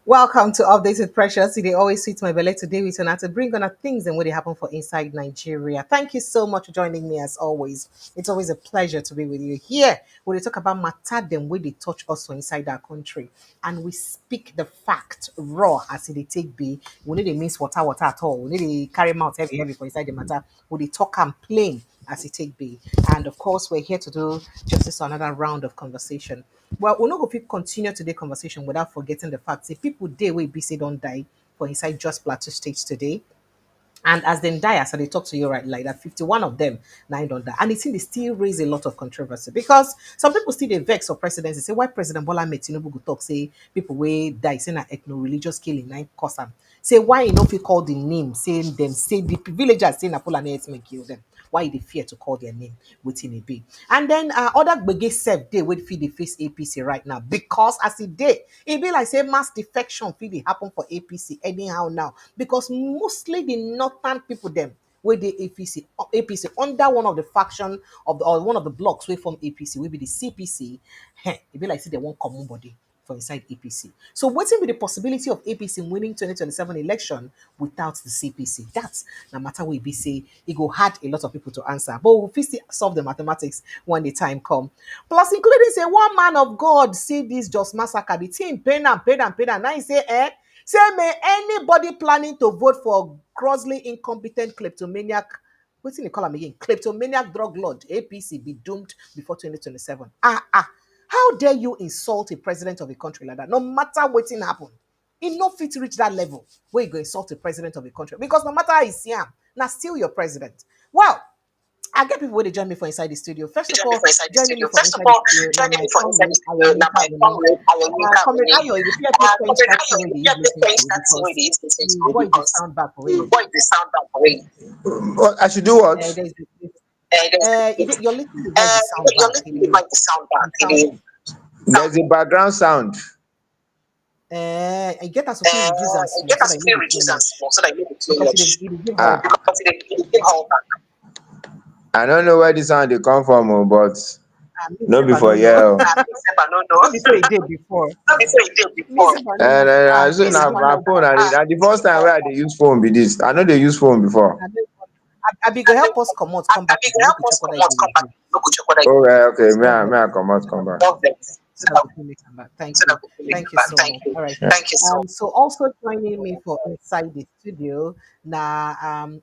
Welcome to Updated Pressures. They always sweet my belly today with an to bring on a things and what they happen for inside Nigeria. Thank you so much for joining me as always. It's always a pleasure to be with you here. When we talk about matter them where they touch us for inside our country and we speak the fact raw as it take be. We need to miss water at all. We need to carry mouth heavy for inside the matter. We they talk and plain as it take be. And of course, we're here to do justice to another round of conversation. Well, we're not going to continue today's conversation without forgetting the fact that people day will be say don't die for inside just Plateau State today. And as they die, as they talk to you right like that, 51 of them nine don't die. And it seems they still raise a lot of controversy because some people still they vex for presidency. Say why President Bola Tinubu go talk, say people way die, say na ethno-religious killing, nine cause am. Say why you know if you call the name, saying them, say the villagers say na Fulani herdsmen kill them. Why they fear to call their name within a be. And then other gbege self they would feed the face APC right now because as it be like say mass defection fit dey happen for APC anyhow now because mostly the northern people them where the APC under one of the faction of the or one of the blocks wey form APC will be the CPC. It be like say they want common body for inside APC. So what's be the possibility of APC winning 2027 election without the CPC? That's no matter what we say, it go hard a lot of people to answer. But we'll still solve the mathematics when the time come. Plus, including say one man of God see this just massacre the team, pain and now he say, say may anybody planning to vote for grossly incompetent kleptomaniac. What's in the call him again? Kleptomaniac drug lord APC be doomed before 2027. How dare you insult a president of a country like that? No matter what happen, it no fit reach that level where you go insult the president of a country because no matter how you see him, now still your president. Well, I get people where they join me for inside the studio. First of Join me all, for inside the joining me studio. for First of inside the all, studio, now joining my me for inside the comrade studio. Now my comrade, Comrade Ayo, if you feel French Comrade taxi Ayo, where if they you use have the listening French to taxi where because they use to you to voice the because sound back you already. voice the sound back already. What I should do what? There's There's, you're listening to voice the sound you're back. listening to like the sound back. The sound. There's a background sound. I get us to feel reduce and And small get so us that to you feel know the too reduce and much small so that you don't too because much. it give all Ah, back. Because it give all back. I don't know where the sound they come from, but Me no self, I before don't know. yeah. Oh. Except I don't know. Not before it did before. Not before it did Me before. self, I don't know. So Me now self, I my don't phone, know. and the first time where they use phone be this. I know they use phone before. I be go help us come out, come I back beg again. help Make we us check what come I out, do come back. again. No go check what I Oh, okay. So that May I so come back. love them. so that we can make them back. Thank So that you. we can make Thank it you back. so Thank much. you. All right. Thank you so much. So also joining me for inside the studio, na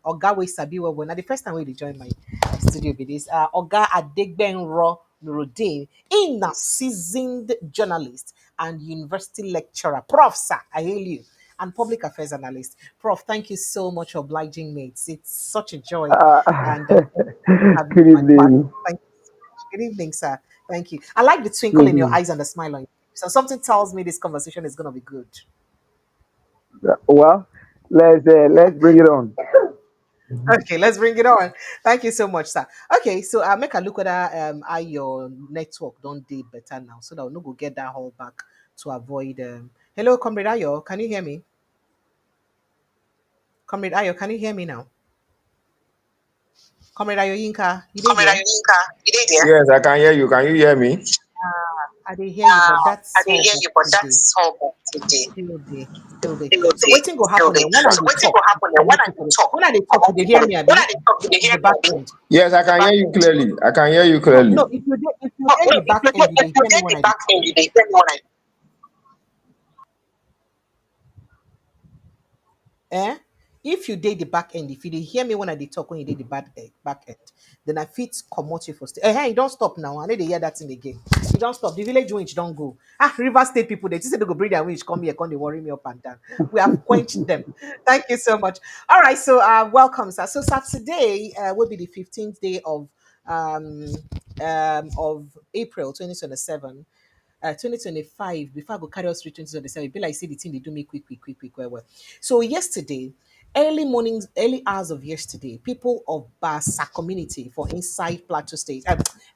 Oga Sabiwa. Now the first time we join my studio with this, Oga Adegbenro Nuruddin, in a seasoned journalist and university lecturer. Prof, sir, I hail you. And public affairs analyst. Prof, thank you so much for obliging me. It's such a joy Uh, and having good you on the platform. evening. Thank you so much. Good evening, sir. Thank you. I like the twinkle Good in your evening. eyes and the smile on you. So something tells me this conversation is going to be good. Well, let's bring it on. Okay, let's bring it on. Thank you so much, sir. Okay, so I'll make a look at how your network don't do better now, so that we'll not go get that whole back to avoid. Hello, Comrade Ayo, can you hear me? Comrade Ayo, can you hear me now? Comrade Ayo Yinka, you did Comrade there? Ayinka, you did there? Yes, I can hear you. Can you hear me? I did hear you, but I that's didn't all hear back you, but today. that's all for today. Still there, still there. Still So there, waiting go still happen there. then when I So dey what thing talk, will happen then come when out I for the talk? when I dey talk, you dey hear me, When I Abby? dey talk, you dey The hear me, back Abi? end. Yes, I The can back hear you end. clearly. I can hear you No, clearly. no, if you No, dey no, the back end, you dey if you hear me get when the I dey back talk. end, you dey hear me when I Eh? If you did the back end, if you dey hear me when I dey talk, when you did the back end, then I fit comot you for stay. Hey, you don't stop now. I need to hear that thing again. You don't stop. The village winch don't go. River State people, they just say they go bring their winch, come here, come they worry me up and down. We have quenched them. Thank you so much. All right, so welcome, sir. So sir, today will be the 15th day um of April 2027. 2025 before I go carry us through 2027. It be like say the thing they do me quick, well. So yesterday, early mornings, early hours of yesterday, people of Basa community for inside Plateau State,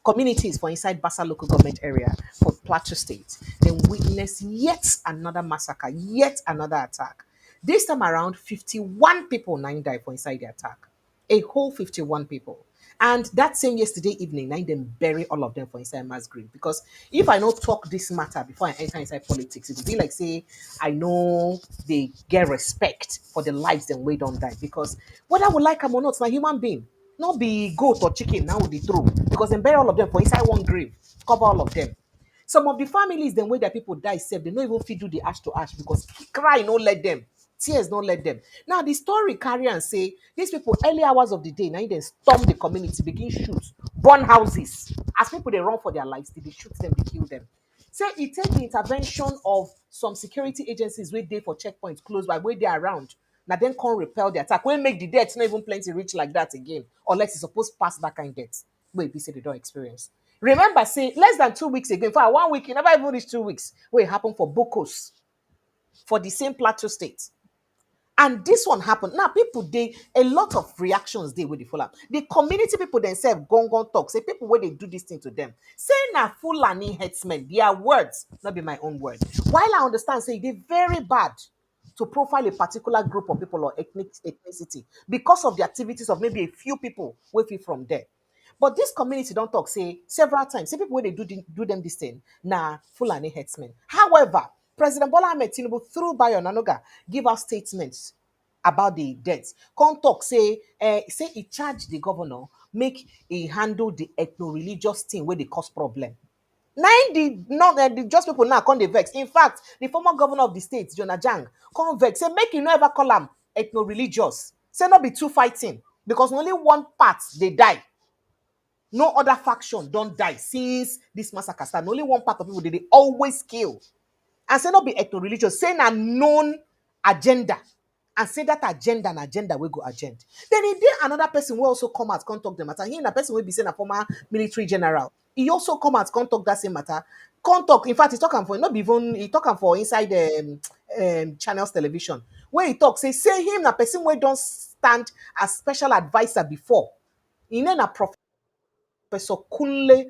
communities for inside Basa local government area for Plateau State, they witnessed yet another massacre, yet another attack. This time around, 51 people nine died for inside the attack. A whole 51 people. And that same yesterday evening, now them bury all of them for inside mass grave. Because if I not talk this matter before I enter inside politics, it would be like say I know they get respect for the lives them way don't die. Because whether we like them or not, it's a human being. Not be goat or chicken now with the throw. Because they bury all of them for inside one grave, cover all of them. Some of the families, the way that people die, safe, they don't even fit do the ash to ash because cry no let them. Tears don't let them. Now the story carry and say these people early hours of the day now they storm the community, begin shoot, burn houses. As people they run for their lives, they shoot them, they kill them. Say it take the intervention of some security agencies where they for checkpoints close by where they are around. Now then can't repel the attack. When make the death not even plenty reach like that again, unless it's supposed to pass that kind of death. Wait, be say they don't experience. Remember, say less than 2 weeks ago, in fact, 1 week, it never even reached 2 weeks, where it happened for Bokos for the same Plateau state. And this one happened. Now, people, they a lot of reactions they with the full up. The community people themselves gone talk. Say people where they do this thing to them. Say na Fulani headsmen, their words, not be my own word. While I understand, say they very bad to profile a particular group of people or ethnicity because of the activities of maybe a few people waiting from there. But this community don't talk, say several times. Say people when they do them this thing, nah, Fulani headsmen. However, President Bola Tinubu through Bayo Nanoga give us statements about the deaths. Come talk, say he charged the governor, make he handle the ethno-religious thing where they cause problem. Nine the not the just people now come the vex. In fact, the former governor of the state, Jonah Jang, come vex. Say make you no ever call them ethno-religious. Say not be two fighting because only one part they die. No other faction don't die since this massacre started. Only one part of people they always kill. And say not be ethno-religious, say a known agenda. And say that agenda will go agenda. Then if there another person will also come out, come talk the matter. He a person will be saying a former military general. He also come out, come talk that same matter. Come talk. In fact, he's talking for not be even he talking for inside channels television. Where he talks, say him a person where don't stand as special advisor before. He then a Professor Kunle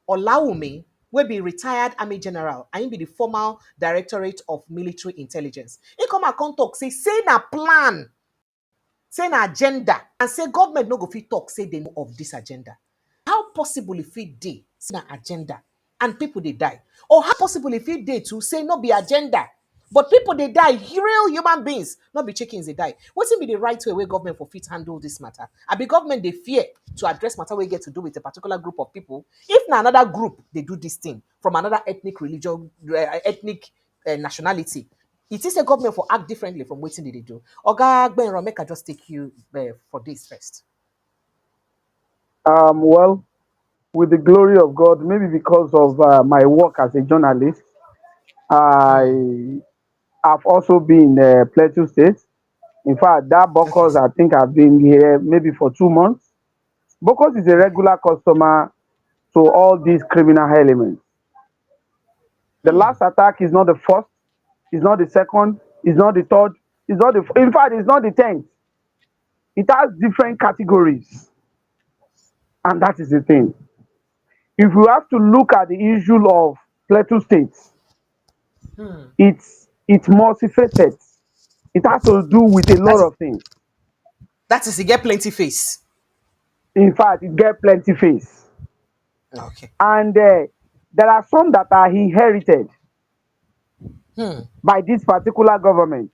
Olaume will be retired army general and he be the former directorate of military intelligence. He come and come talk, say na plan, say na agenda, and say government no go fit talk, say they know of this agenda. How possible if it dey say na agenda and people they die? Or how possible if it dey to say no be agenda, but people they die, real human beings, not be chickens they die. What's be the right way where government for fit handle this matter? I be government they fear to address matter we get to do with a particular group of people. If na another group they do this thing from another ethnic religion, ethnic nationality, it is a government for act differently from what they do. Oga Gbenro, make I just take you for this first. Well, with the glory of God, maybe because of my work as a journalist, I have also been in Plateau State. In fact, that Okay. Bokos, I think I've been here maybe for 2 months. Bokos is a regular customer to all these criminal elements. The last attack is not the first, it's not the second, it's not the third, it's not the, in fact, it's not the 10th. It has different categories. And that is the thing. If you have to look at the issue of Plateau State, it's multifaceted. It has to do with a lot That's of things. that is to get plenty face. In fact, it gets plenty face. Okay. And there are some that are inherited by this particular government.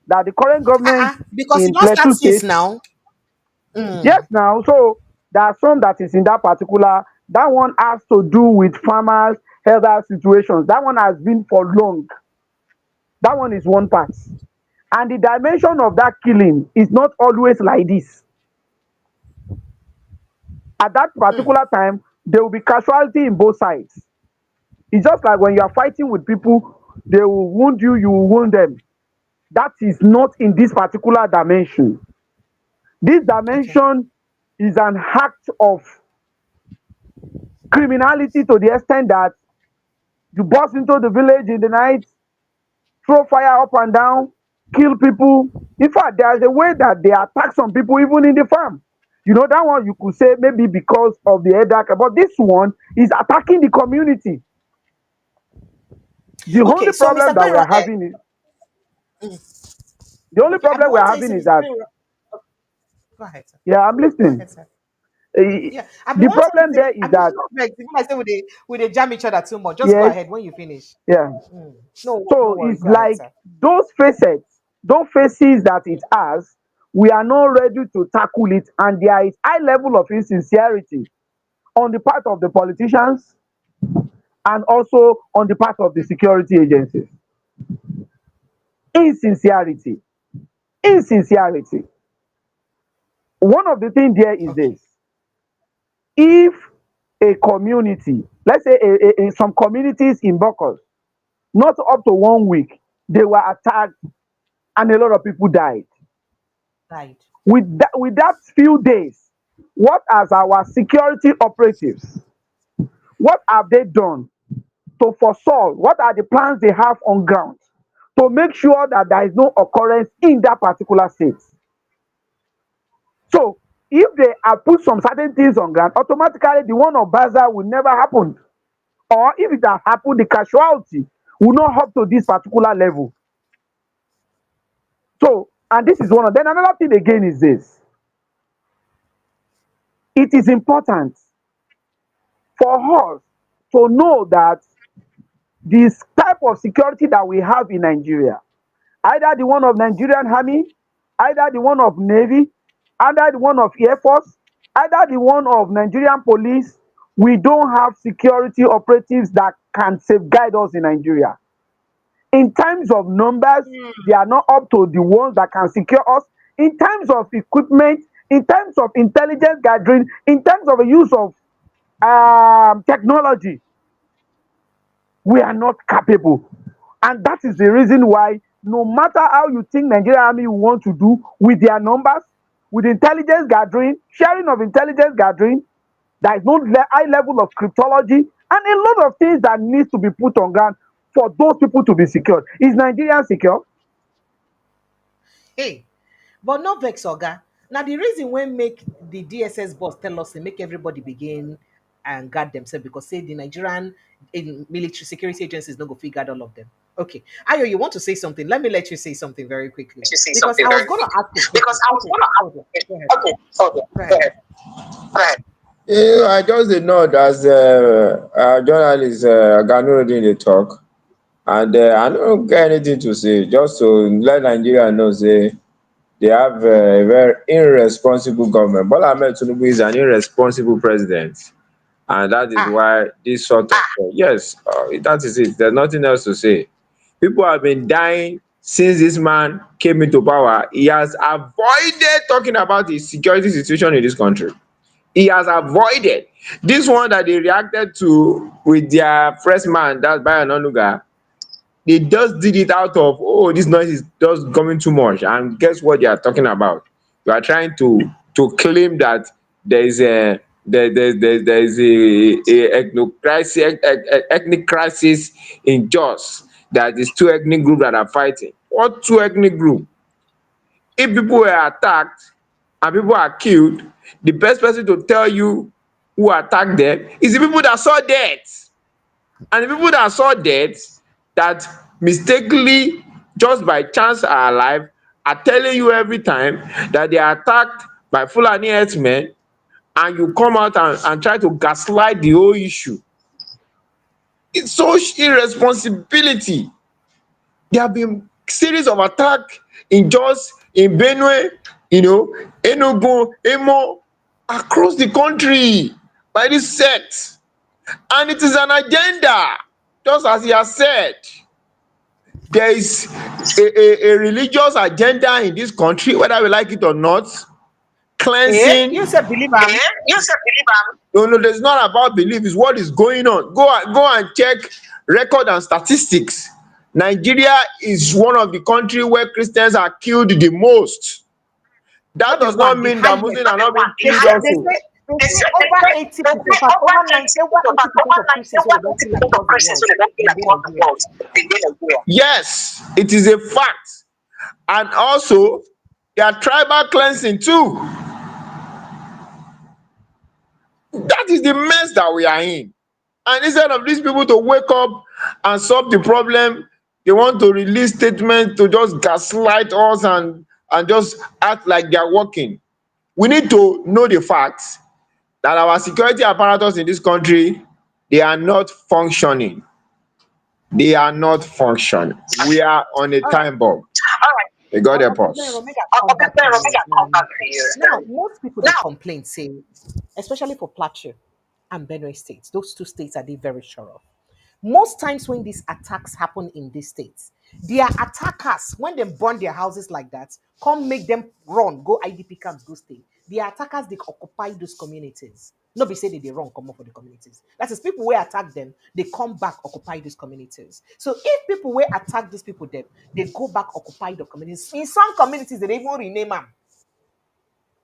That the current government Because you in don't start Plateau since State, now. yes, now, so there are some that is in that particular, that one has to do with farmers, health situations. That one has been for long. That one is one part. And the dimension of that killing is not always like this. At that particular time, there will be casualty in both sides. It's just like when you are fighting with people, they will wound you, you will wound them. That is not in this particular dimension. This Okay. dimension is an act of criminality to the extent that you burst into the village in the night, throw fire up and down, kill people. In fact, there's a way that they attack some people even in the farm. You know, that one you could say maybe because of the headache, but this one is attacking the community. The Okay. only So, Mr. problem that we Gbenro, are having is the only okay, I've been problem we are wanting to say, having is Mr. that, Gbenro, go ahead, sir. yeah, I'm Go listening. ahead, sir. Yeah, I've been The wanting to problem say, there is I mean, that, not vex. Even I say we they jam each other too much. Just go yes, ahead when you finish. yeah. Mm. No, no So worry. it's Go ahead, like sir. those facets, those faces that it has, we are not ready to tackle it, and there is high level of insincerity on the part of the politicians and also on the part of the security agencies. Insincerity, insincerity. One of the things there is Okay. this: if a community, let's say some communities in Bokos, not up to 1 week, they were attacked and a lot of people died. Died. With that few days, what has our security operatives, what have they done to forestall? What are the plans they have on ground to make sure that there is no occurrence in that particular state? So if they have put some certain things on ground, automatically the one of Baza will never happen. Or if it has happened, the casualty will not up to this particular level. So, and this is one of, then another thing again is this: it is important for us to know that this type of security that we have in Nigeria, either the one of Nigerian Army, either the one of Navy, either the one of Air Force, either the one of Nigerian Police, we don't have security operatives that can safeguard us in Nigeria. In terms of numbers, they are not up to the ones that can secure us. In terms of equipment, in terms of intelligence gathering, in terms of the use of technology, we are not capable. And that is the reason why, no matter how you think Nigerian army want to do with their numbers, with intelligence gathering, sharing of intelligence gathering, there is no high level of cryptology and a lot of things that needs to be put on ground for those people to be secured. Is Nigeria secure? Hey, but no vex, Oga. Now the reason we make the DSS boss tell us to make everybody begin and guard themselves because say the Nigerian in military security agencies don't go figure out all of them. Okay. Ayo, you want to say something? Let me let you say something very quickly. To say Because something I was very gonna quickly ask a because question. I was Okay, gonna ask hold on. it. Go ahead. Okay, hold on. Go Go ahead. ahead. Go ahead. Yeah, I just did not as journalist Ganuruddin dey talk, and I don't get anything to say. Just to let Nigeria know, say they have a very irresponsible government. Bola Ahmed Tinubu is an irresponsible president, and that is Ah, why this sort of yes, that is it. There's nothing else to say. People have been dying since this man came into power. He has avoided talking about the security situation in this country. He has avoided this one that they reacted to with their first man, that's Bayo Onanuga. They just did it out of, oh, this noise is just coming too much. And guess what they are talking about? You are trying to claim that there is a there is a ethnic crisis, ethnic crisis in Jos. That is two ethnic groups that are fighting. What two ethnic groups? If people were attacked and people are killed, the best person to tell you who attacked them is the people that saw death. And the people that saw death, that mistakenly, just by chance are alive, are telling you every time that they are attacked by Fulani herdsmen, and you come out and try to gaslight the whole issue. It's so irresponsibility. There have been series of attack in Jos, in Benue, Enugu, Imo, across the country by this sect. And it is an agenda, just as he has said. There is a religious agenda in this country, whether we like it or not. eh? Cleansing. You said believe Eh? him. You said believe am. No, no, it's not about belief, it's what is going on. Go and check record and statistics. Nigeria is one of the countries where Christians are killed the most. That Not the does not one, the mean that highest. Muslims are not being They killed say they also. say they They say say over 80%, in fact, over over 80%, eighty percent of Christians who over they don't kill 80% across of the Christians world who they don't kill in across the Nigeria. world they dey Nigeria. Yes, it is a fact. And also, there are tribal cleansing too. That is the mess that we are in. And instead of these people to wake up and solve the problem, they want to release statements to just gaslight us and just act like they are working. We need to know the facts. that our security apparatus in this country, they are not functioning. They are not functioning. We are on a All right. time bomb. All right. May God Uncle help Peter, us. Omega, come back to Make you. I come back to you. Now, most people they Now, complain, say, especially for Plateau and Benue states, those two states are they very sure of. Most times when these attacks happen in these states, their attackers, when they burn their houses like that, come make them run, go IDP camps, go stay. Their attackers, they occupy those communities. Nobody say that they run, come up for the communities. That is, people will attack them, they come back, occupy these communities. So if people will attack these people, then they go back, occupy the communities. In some communities, they even rename them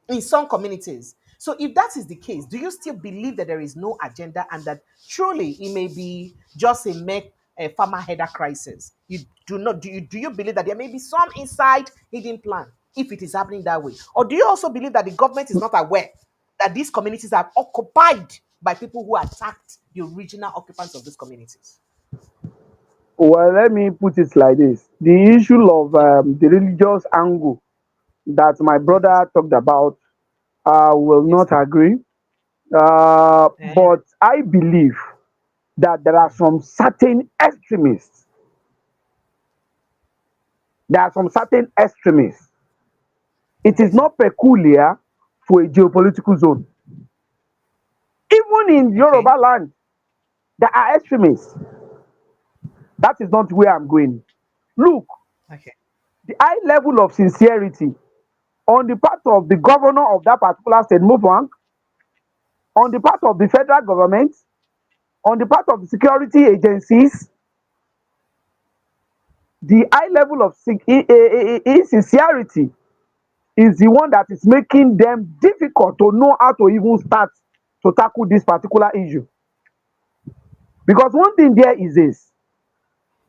in some communities. So if that is the case, do you still believe that there is no agenda and that truly it may be just a farmer header crisis? You do not do you believe that there may be some inside hidden plan if it is happening that way? Or do you also believe that the government is not aware that these communities are occupied by people who attacked the original occupants of these communities? Well, let me put it like this: the issue of the religious angle that my Okay. brother talked about, will Yes. not agree. Eh, But I believe that there are some certain extremists. There are some certain extremists. It is okay, sir. not peculiar to a geopolitical zone. Even in Okay. Yoruba land, there are extremists. That is not where I'm going. Look, Okay. the high level of sincerity on the part of the governor of that particular state, Mufwang, on the part of the federal government, on the part of the security agencies, the high level of insincerity is the one that is making them difficult to know how to even start to tackle this particular issue. Because one thing there is this: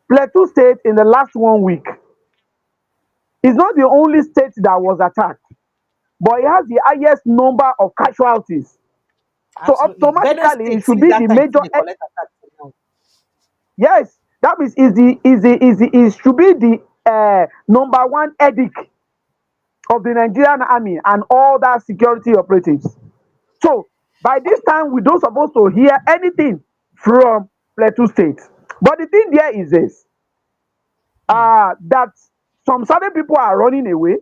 Plateau State in the last 1 week is not the only state that was attacked, but it has the highest number of casualties. So Absolutely. Benue automatically it State, should since be that the time, major. see the collect attack till now. Yes, that means is should be the number one edict of the Nigerian army and all that security operatives. So by this time, we don't supposed to hear anything from Plateau State. But the thing there is this: that some certain people are running away,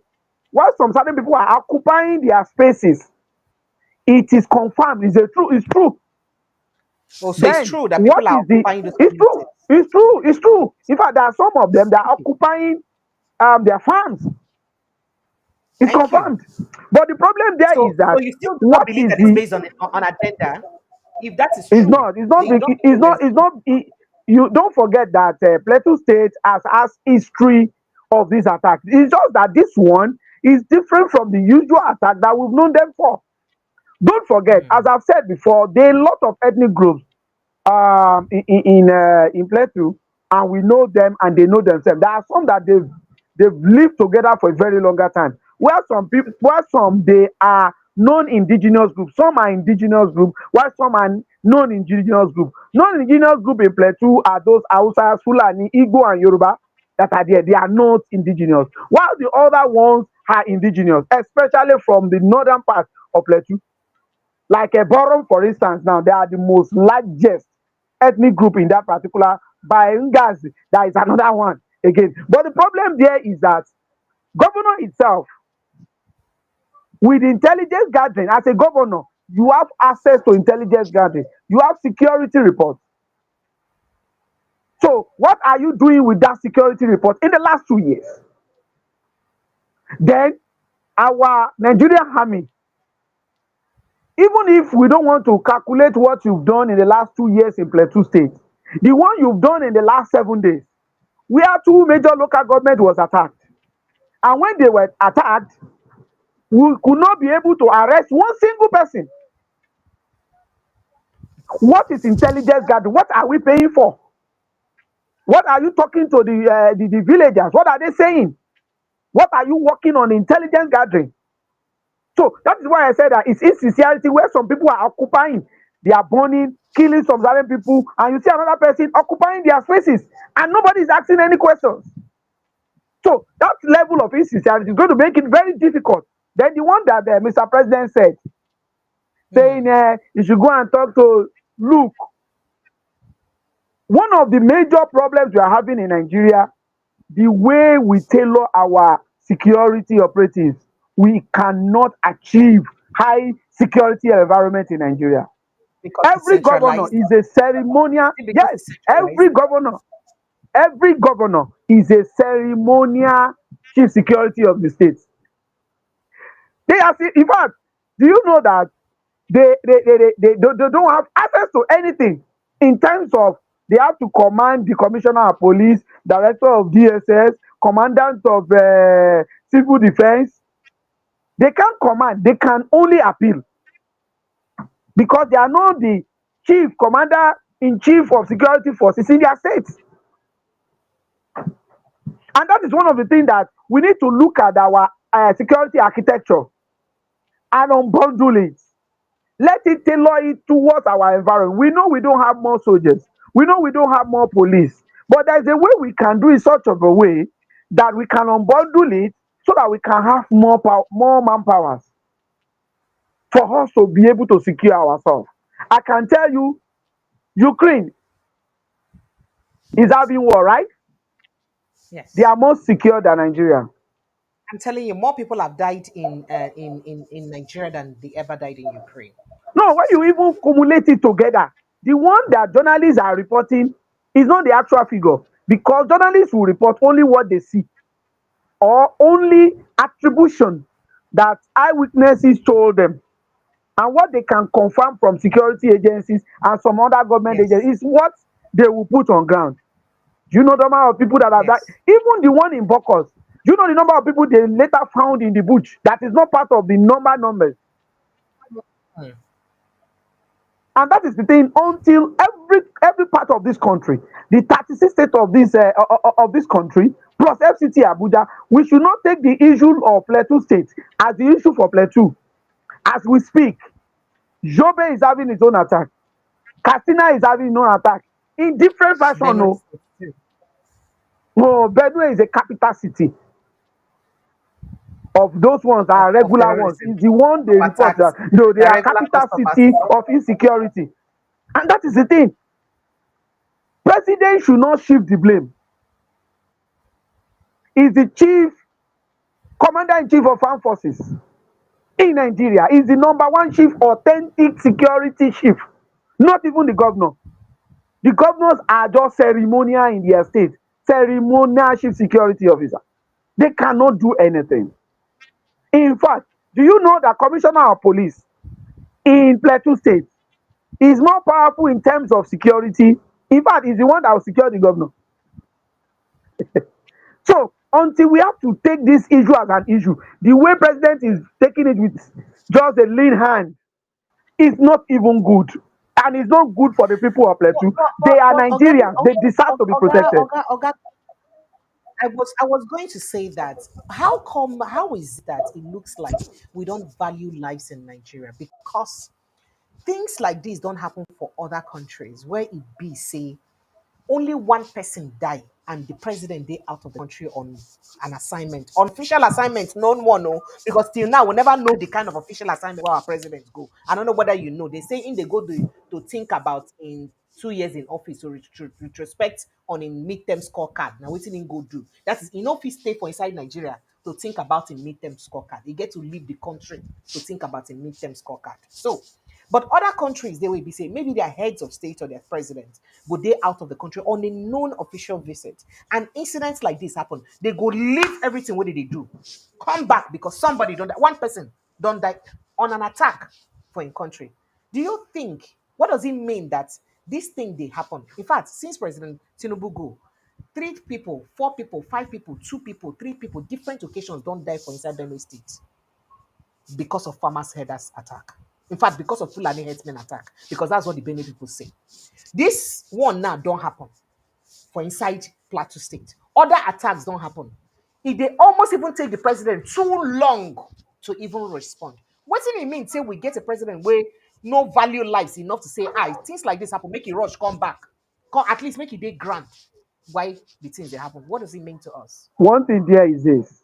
while some certain people are occupying their spaces. It is confirmed. It's a true. It's true. Oh, so it's Then true that what people are is the? occupying those It's true. communities. It's true. It's true. In fact, there are some of them that are occupying their farms. It's Thank you. confirmed. But the problem there So, is that you still do not what believe is that it's the? based on agenda? If that is It's true, not. It's not. then you don't think It's that not. there's It's not. You don't forget that Plateau State has history of this attack. It's just that this one is different from the usual attack that we've known them for. Don't forget, as I've said before, there are a lot of ethnic groups in Plateau, and we know them and they know themselves. There are some that they've lived together for a very longer time. Where some they are non-indigenous groups, some are indigenous group, while some are non-indigenous group. Non-indigenous group in Plateau are those Hausas, Fulani, Igbo, and Yoruba that are there. They are not indigenous, while the other ones are indigenous, especially from the northern part of Plateau. Like a Boron, for instance, now they are the most largest ethnic group in that particular. By Ngazi, that is another one again. But the problem there is that governor itself, with intelligence gathering, as a governor, you have access to intelligence gathering, you have security reports. So, what are you doing with that security report in the last 2 years? Then, our Nigerian army, even if we don't want to calculate what you've done in the last 2 years in Plateau State, the one you've done in the last 7 days, where two major local government was attacked, and when they were attacked, we could not be able to arrest one single person. What is intelligence gathering? What are we paying for? What are you talking to the villagers? What are they saying? What are you working on intelligence gathering? So that is why I said that it's insincerity where some people are occupying, they are burning, killing some other people, and you see another person occupying their spaces, and nobody is asking any questions. So that level of insincerity is going to make it very difficult. Then the one that Mr. President said, saying you should go and talk to. Look, one of the major problems we are having in Nigeria, the way we tailor our security operatives, we cannot achieve high security environment in Nigeria. Because it's Every governor centralized. is a ceremonial. Is it because Yes, it's centralized? every governor is a ceremonial chief security of the state. They are, in fact, do you know that they don't have access to anything in terms of they have to command the commissioner of police, director of DSS, commandant of civil defense. They can't command, they can only appeal because they are not the chief commander in chief of security forces in their states. And that is one of the things that we need to look at our security architecture and unbundle it. Let it tailor it towards our environment. We know we don't have more soldiers. We know we don't have more police. But there's a way we can do it such of a way that we can unbundle it so that we can have more manpowers for us to be able to secure ourselves. I can tell you, Ukraine is having war, right? They Yes. are more secure than Nigeria. I'm telling you, more people have died in Nigeria than they ever died in Ukraine. No, when you even cumulate it together, the one that journalists are reporting is not the actual figure because journalists will report only what they see or only attribution that eyewitnesses told them. And what they can confirm from security agencies and some other government Yes. agencies is what they will put on ground. Do you know the amount of people that have died? Yes. Even the one in Bokos, do you know the number of people they later found in the bush that is not part of the numbers? Hmm. And that is the thing. Until every part of this country, the 36 states of this country plus FCT Abuja, we should not take the issue of Plateau State as the issue for Plateau. As we speak, Jobe is having its own attack. Katsina is having its own attack in different fashion. Benue No, State too. no, Benue is a capital city. Of those ones are Of regular ones. terrorism, It's the one they of report that attacks, no, they the are regular capital customers. city of insecurity. And that is the thing. President should not shift the blame. Is the chief commander in chief of armed forces in Nigeria. Is the number one chief, authentic security chief. Not even the governor. The governors are just ceremonial in their state. Ceremonial chief security officer. They cannot do anything. In fact, do you know that commissioner of police in Plateau State is more powerful in terms of security? In fact, he's the one that will secure the governor. So until we have to take this issue as an issue, the way president is taking it with just a lean hand is not even good. And it's not good for the people of Plateau. They are Nigerians. They deserve to be protected. Oga, I was going to say that how is that it looks like we don't value lives in Nigeria because things like this don't happen for other countries where it be say only one person die and the president they out of the country on an assignment, on official assignment, no one know because till now we never know the kind of official assignment where our presidents go. I don't know whether you know. They say in they go to think about in 2 years in office to retrospect on in midterm scorecard. Now waiting in go do that is in office stay for inside Nigeria to think about in midterm scorecard. They get to leave the country to think about in midterm scorecard. So but other countries, they will be saying maybe their heads of state or their president go they out of the country on a non-official visit. And incidents like this happen. They go leave everything. What did they do? Come back because somebody don't die. One person don't die on an attack for in country. Do you think what does it mean that this thing they happen? In fact, since President Tinubu go, 3 people, 4 people, 5 people, 2 people, 3 people, different occasions don't die for inside Benue State because of farmers' headers attack. In fact, because of Fulani headsmen attack, because that's what the Benue people say. This one now don't happen for inside Plateau State. Other attacks don't happen. If they almost even take the president too long to even respond. What do you mean? Say we get a president where no value lives enough to say, things like this happen, make it rush, come back. Come, at least make it day grant. Why the things they happen? What does it mean to us? One thing there is this.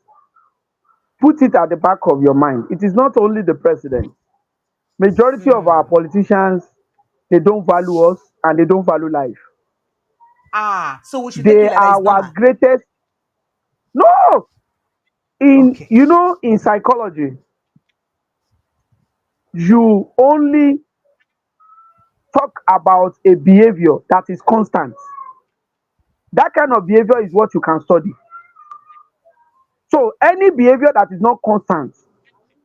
Put it at the back of your mind. It is not only the president. Majority of our politicians, they don't value us and they don't value life. Ah, so we should take it They like that. are It's our normal. greatest. No, in Okay. in psychology, you only talk about a behavior that is constant. That kind of behavior is what you can study. So any behavior that is not constant,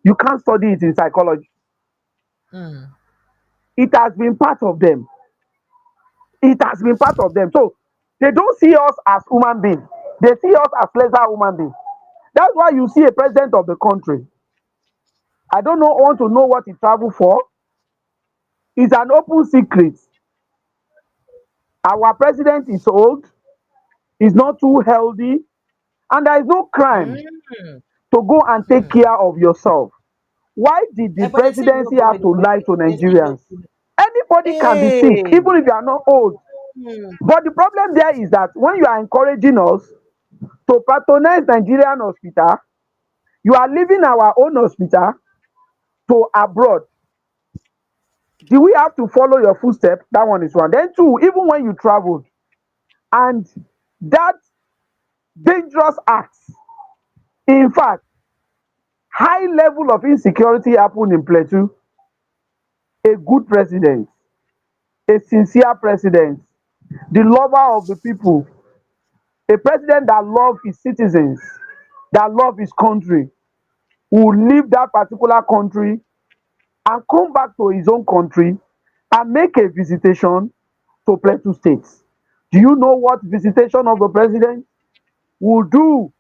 you can't study it in psychology. Mm. It has been part of them. It has been part of them. So they don't see us as human beings. They see us as lesser human beings. That's why you see a president of the country. I don't know want to know what he traveled for. It's an open secret. Our president is old, is not too healthy, and there is no crime Mm. to go and take Mm. care of yourself. Why did the But they say you presidency don't go have to anywhere. lie to They say you don't Nigerians? go. Anybody can be sick, Hey. even if you are not old. Mm. But the problem there is that when you are encouraging us to patronize Nigerian hospital, you are leaving our own hospital to abroad. Do we have to follow your footsteps? That one is one. Then two, even when you traveled and that dangerous acts, in fact, high level of insecurity happened in Plateau, a good president, a sincere president, the lover of the people, a president that loves his citizens, that loves his country, will leave that particular country and come back to his own country and make a visitation to Plateau State. Do you know what visitation of the president will do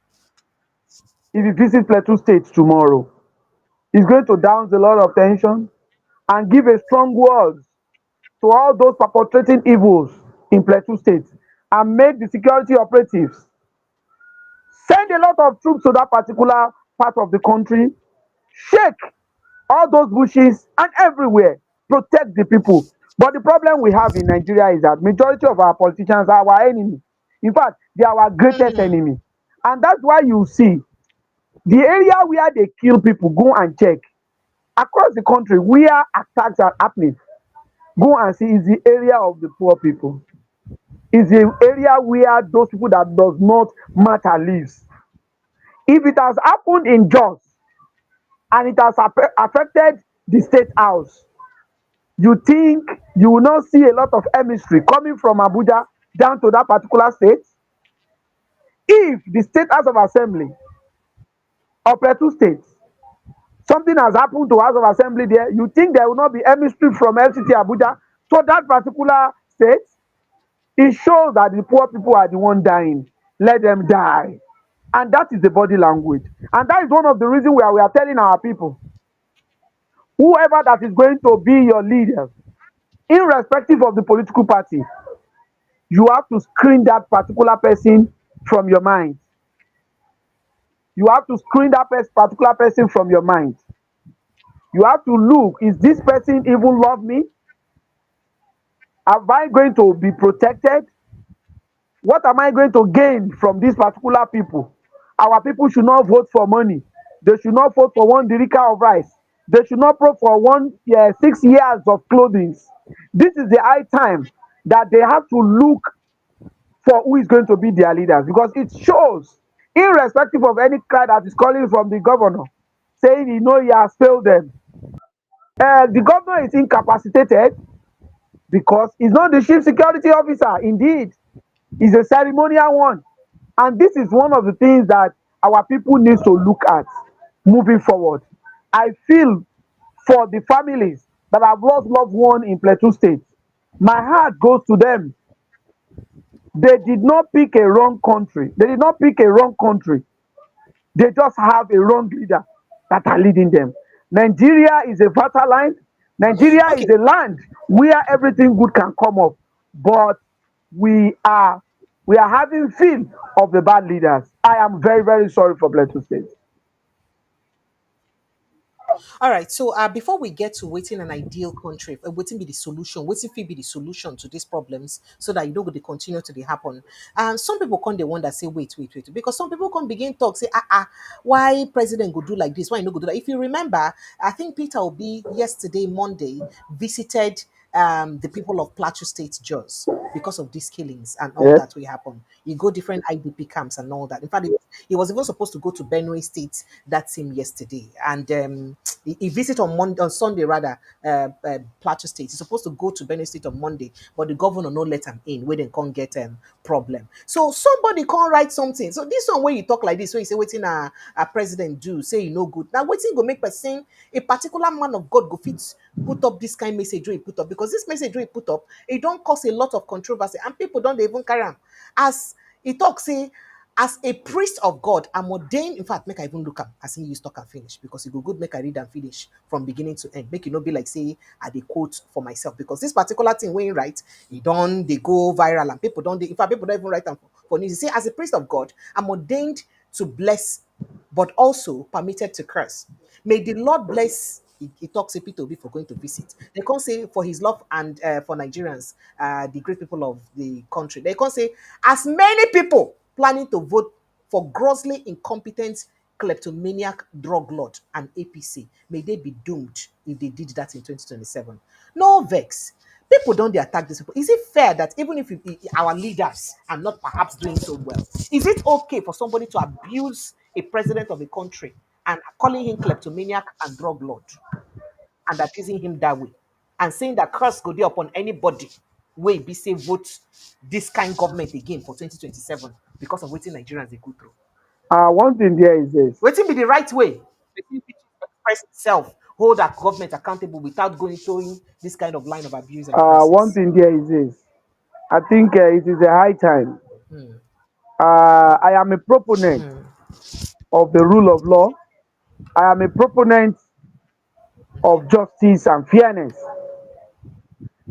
if he visits Plateau State tomorrow? He's going to douse a lot of tension and give a strong word to all those perpetrating evils in Plateau State and make the security operatives send a lot of troops to that particular part of the country, shake all those bushes and everywhere, protect the people. But the problem we have in Nigeria is that majority of our politicians are our enemy. In fact, they are our greatest Mm. enemy. And that's why you see the area where they kill people, go and check. Across the country where attacks are happening, go and see is the area of the poor people. Is the area where those people that does not matter lives. If it has happened in Jos and it has affected the state house, you think you will not see a lot of emissary coming from Abuja down to that particular state? If the state house of assembly of Plateau State, something has happened to house of assembly there, you think there will not be emissary from FCT Abuja to that particular state? It shows that the poor people are the one dying. Let them die. And that is the body language. And that is one of the reasons where we are telling our people, whoever that is going to be your leader, irrespective of the political party, you have to screen that particular person from your mind. You have to screen that particular person from your mind. You have to look, is this person even love me? Am I going to be protected? What am I going to gain from these particular people? Our people should not vote for money. They should not vote for one derica of rice. They should not vote for 6 years of clothing. This is the high time that they have to look for who is going to be their leaders, because it shows, irrespective of any cry that is calling from the governor, saying he has failed them. The governor is incapacitated because he's not the chief security officer. Indeed, he's a ceremonial one. And this is one of the things that our people need to look at moving forward. I feel for the families that have lost loved one in Plateau State. My heart goes to them. They did not pick a wrong country. They did not pick a wrong country. They just have a wrong leader that are leading them. Nigeria is a fertile land. Nigeria is Okay. a land where everything good can come up. But we are we are having feel of the bad leaders. I am very, very sorry for Plateau State. All right. So before we get to waiting an ideal country, waiting be the solution, waiting fee be the solution to these problems so that you don't go to continue to dey happen. Some people come they wonder say wait, because some people come begin talk say why president go do like this? Why you no go do that? If you remember, I think Peter Obi yesterday Monday visited the people of Plateau State Jos because of these killings and all Yes. that will happen. You go different IDP camps and all that. In fact, he was even supposed to go to Benue State that same yesterday, and he visited on Monday, on Sunday rather, Plateau State. He's supposed to go to Benue State on Monday, but the governor no let him in. Where they can't get problem. So somebody can't write something. So this one where you talk like this, where you say waiting a president do say you no good. Now waiting go make person a particular man of God go fit put up this kind of message where he put up, because this message where he put up it don't cause a lot of controversy and people don't even carry am. As he talks say, as a priest of God, I'm ordained. In fact, make I even look am as he use talk and finish, because it go good make I read and finish from beginning to end. Make it not be like say I dey quote for myself, because this particular thing when you write, it don't they go viral and people don't. In fact, people don't even write them for news. You say, as a priest of God, I'm ordained to bless, but also permitted to curse. May the Lord bless. He talks to Peter Obi for going to visit. They can't say for his love and for Nigerians, the great people of the country. They can't say as many people planning to vote for grossly incompetent kleptomaniac drug lord and APC. May they be doomed if they did that in 2027. No vex. People don't they attack these people. Is it fair that even if our leaders are not perhaps doing so well, is it okay for somebody to abuse a president of a country and calling him kleptomaniac and drug lord and accusing him that way and saying that curse go there upon anybody wey be say vote this kind government again for 2027 because of waiting Nigerians they go through? One thing there is this. Waiting be the right way. Waiting be to express itself, hold our government accountable without going towing this kind of line of abuse and One curses. thing there is this. I think it is a high time. Hmm. I am a proponent Hmm. of the rule of law. I am a proponent Okay. of justice and fairness.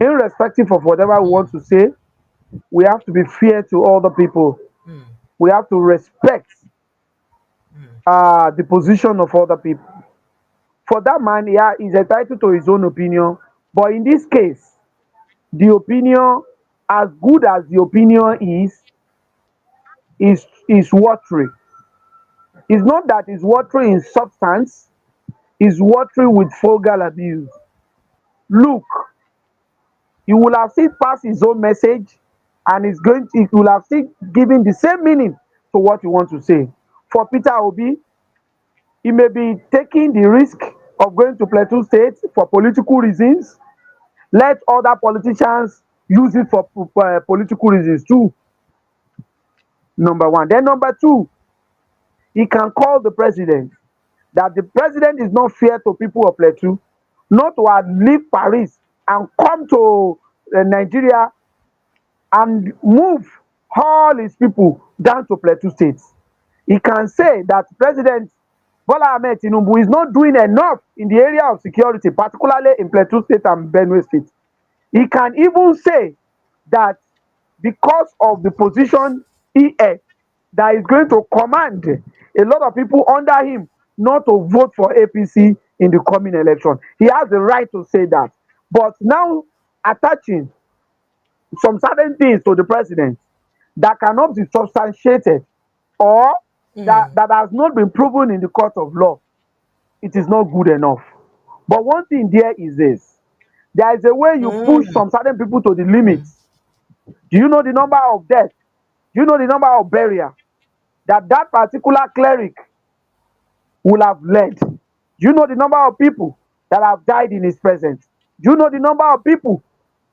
Irrespective of whatever we want Hmm. to say, we have to be fair to other people. Hmm. We have to respect Hmm. the position of other people. For that man, yeah, he's entitled to his own opinion. But in this case, the opinion, as good as the opinion is watery. It's not that it's watery in substance, it's watery with vulgar abuse. Look, he will have still passed his own message and he will have still given the same meaning to what you want to say. For Peter Obi, he may be taking the risk of going to Plateau State for political reasons. Let other politicians use it for political reasons too. Number one. Then number two, he can call the president that the president is not fair to people of Plateau, not to leave Paris and come to Nigeria and move all his people down to Plateau State. He can say that President Bola Tinubu is not doing enough in the area of security, particularly in Plateau State and Benue State. He can even say that because of the position he held, that is going to command a lot of people under him not to vote for APC in the coming election. He has the right to say that. But now attaching some certain things to the president that cannot be substantiated or Hmm. that has not been proven in the court of law, it is not good enough. But one thing there is this: there is a way you push Hmm. some certain people to the Hmm. limits. Do you know the number of deaths? Do you know the number of burial that particular cleric will have led? Do you know the number of people that have died in his presence? Do you know the number of people,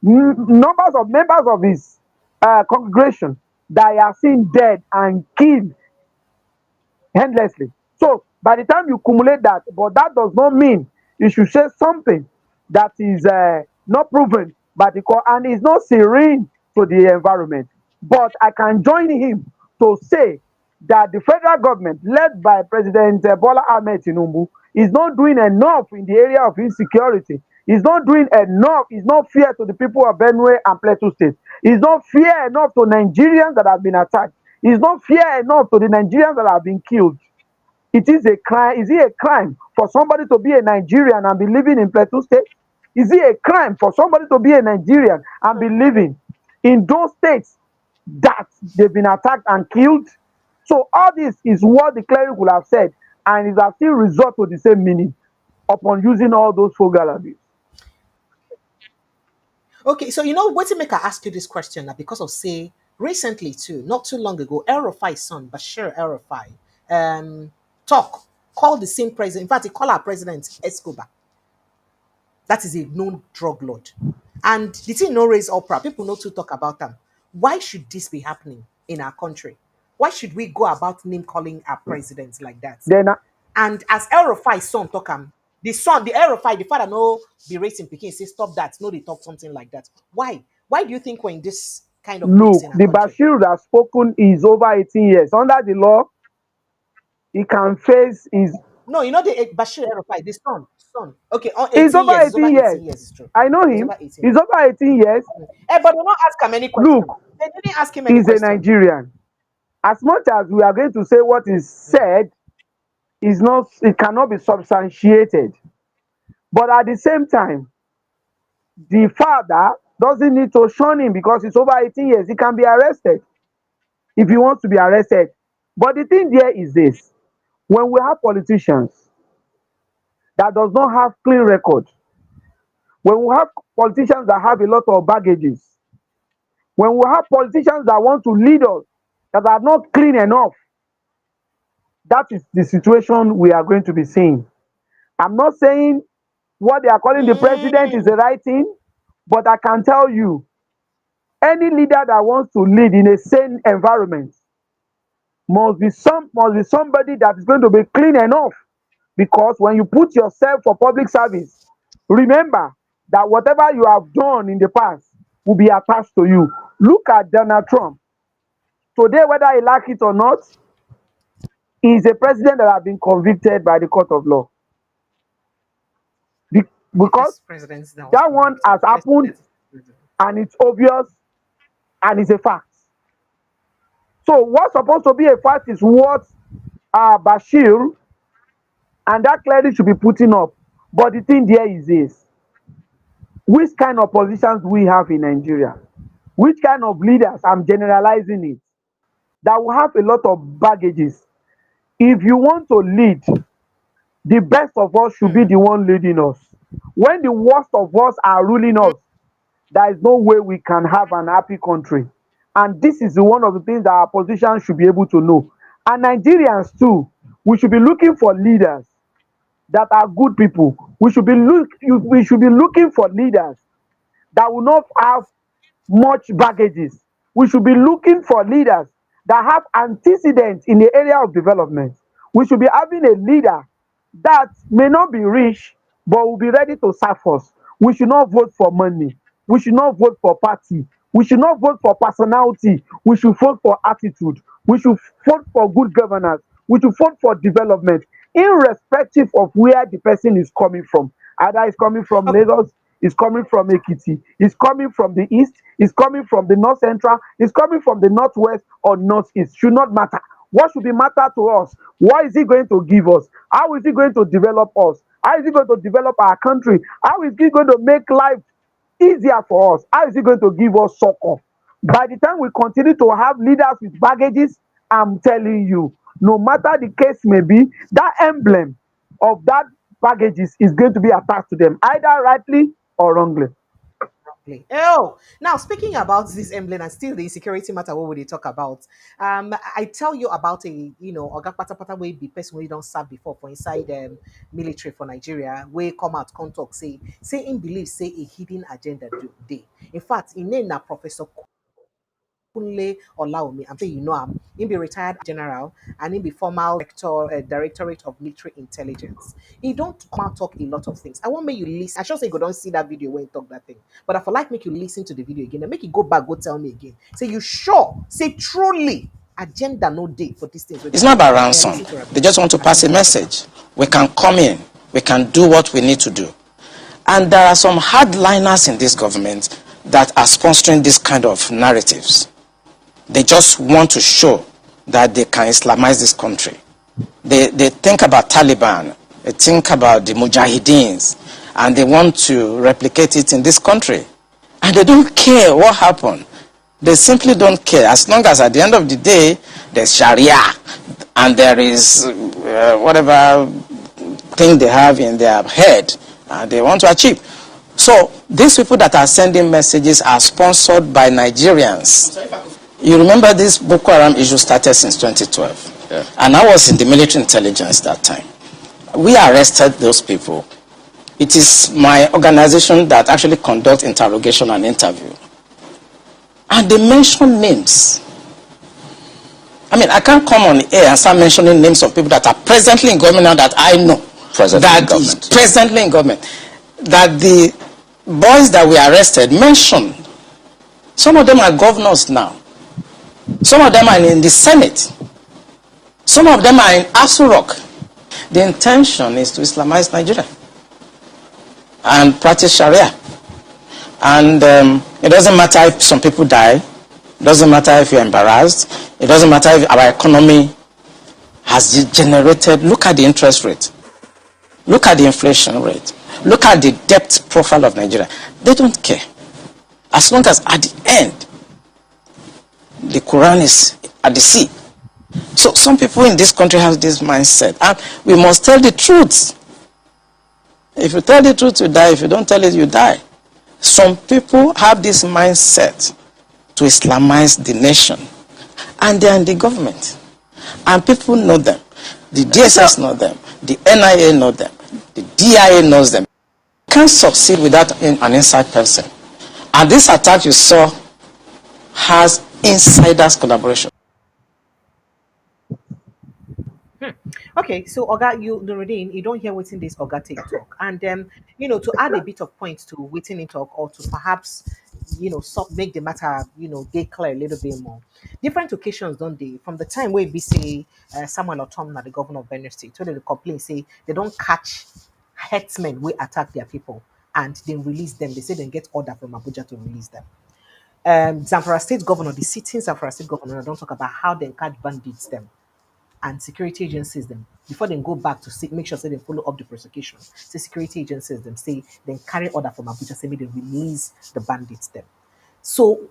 numbers of members of his congregation that he has seen dead and killed endlessly? So by the time you cumulate that, but that does not mean you should say something that is not proven by the court and is not serene to the environment. But I can join him to say that the federal government, led by President Bola Tinubu, is not doing enough in the area of insecurity. Is not doing enough. Is not fair to the people of Benue and Plateau State. Is not fair enough to Nigerians that have been attacked. Is not fair enough to the Nigerians that have been killed. It is a crime. Is it a crime for somebody to be a Nigerian and be living in Plateau State? Is it a crime for somebody to be a Nigerian and be living in those states that they've been attacked and killed? So all this is what the cleric will have said, and it has still resort to the same meaning upon using all those fogalabies. Okay, so you know what to make I ask you this question now because of say recently too, not too long ago, El Rufai's son, Bashir El Rufai, talk called the same president. In fact, he called our president Escobar. That is a known drug lord. And the thing no raise opera. People know to talk about them. Why should this be happening in our country? Why should we go about name calling our presidents like that? Then And as El Rufai's son talk the son, the El Rufai, the father no be raising Pekin, say stop that. No, they talk something like that. Why? Why do you think we're in this kind of place look, in our the country? Bashir that spoken is over 18 years. Under the law, he can face his. No, you know the Bashir El Rufai, the son. Okay, on He's 18 over years. It's over 18 years. 18 years, it's true. I know He's him. over 18 He's years. over 18 years. But they don't ask him any question. Look, They didn't ask him any he's a question. Nigerian. As much as we are going to say what is said, is not. It cannot be substantiated. But at the same time, the father doesn't need to shun him because he's over 18 years. He can be arrested if he wants to be arrested. But the thing there is this: when we have politicians that does not have clean record, when we have politicians that have a lot of baggages, when we have politicians that want to lead us that are not clean enough, that is the situation we are going to be seeing. I'm not saying what they are calling the president is the right thing, but I can tell you, any leader that wants to lead in a sane environment must be somebody that is going to be clean enough. Because when you put yourself for public service, remember that whatever you have done in the past will be attached to you. Look at Donald Trump. Today, whether he like it or not, he is a president that has been convicted by the court of law. Because that one has happened and it's obvious and it's a fact. So what's supposed to be a fact is what Bashir and that cleric should be putting up. But the thing there is this: which kind of positions do we have in Nigeria? Which kind of leaders, I'm generalizing it, that will have a lot of baggages. If you want to lead, the best of us should be the one leading us. When the worst of us are ruling us, there is no way we can have an happy country. And this is one of the things that our politicians should be able to know. And Nigerians too, we should be looking for leaders that are good people. We should be looking for leaders that will not have much baggages. We should be looking for leaders that have antecedents in the area of development. We should be having a leader that may not be rich, but will be ready to serve us. We should not vote for money. We should not vote for party. We should not vote for personality. We should vote for attitude. We should vote for good governance. We should vote for development, irrespective of where the person is coming from. Either it's coming from Lagos, it's coming from Ekiti, it's coming from the east, it's coming from the north central, it's coming from the northwest or northeast. Should not matter. What should be matter to us? What is he going to give us? How is he going to develop us? How is he going to develop our country? How is he going to make life easier for us? How is he going to give us succor? By the time we continue to have leaders with baggages, I'm telling you, no matter the case may be, that emblem of that baggages is going to be attached to them, either rightly or wrongly. Oh, now speaking about this emblem and still the insecurity matter, what would they talk about? I tell you about Oga Patapata way be person we don't serve before for inside military for Nigeria, where come out come talk say in believe say a hidden agenda do day. In fact, in name na Professor Kunle Olaomi, I'm sure you know him. He be retired general and he be former directorate of military intelligence. He don't come out talk a lot of things. I want make you listen. I should say you don't see that video when you talk that thing, but I feel like make you listen to the video again and make you go back, go tell me again. Say you sure? Say truly. Agenda no date for these things. It's not about ransom. They just want to pass a message. We can come in. We can do what we need to do. And there are some hardliners in this government that are sponsoring this kind of narratives. They just want to show that they can Islamize this country. They think about Taliban, they think about the Mujahideens, and they want to replicate it in this country. And they don't care what happened. They simply don't care. As long as at the end of the day, there's Sharia, and there is whatever thing they have in their head, and they want to achieve. So these people that are sending messages are sponsored by Nigerians. You remember this Boko Haram issue started since 2012. Yeah. And I was in the military intelligence that time. We arrested those people. It is my organization that actually conducts interrogation and interview. And they mention names. I mean, I can't come on air and start mentioning names of people that are presently in government now that I know. Presently in government. That the boys that we arrested mentioned. Some of them are governors now. Some of them are in the Senate. Some of them are in Asu Rock. The intention is to Islamize Nigeria and practice Sharia. And it doesn't matter if some people die. It doesn't matter if you're embarrassed. It doesn't matter if our economy has degenerated. Look at the interest rate. Look at the inflation rate. Look at the debt profile of Nigeria. They don't care. As long as at the end, the Quran is at the sea. So some people in this country have this mindset. And we must tell the truth. If you tell the truth, you die. If you don't tell it, you die. Some people have this mindset to Islamize the nation. And they are in the government. And people know them. The DSS know them. The NIA know them. The DIA knows them. You can't succeed without an inside person. And this attack you saw has insiders collaboration. Okay, so Oga, Nuruddin, you don't hear waiting this Oga take talk, and to add a bit of points to waiting in talk, or to perhaps make the matter get clear a little bit more. Different occasions, don't they? From the time where we say Samuel Otom, the governor of Benue State, where they complain say they don't catch herdsmen who attack their people and then release them. They say they get order from Abuja to release them. Zamfara State governor, the sitting Zamfara State governor, don't talk about how they catch bandits them and security agencies them before they go back to see, make sure say they follow up the prosecution. Say security agencies them say then carry order from Abuja say may they release the bandits them. So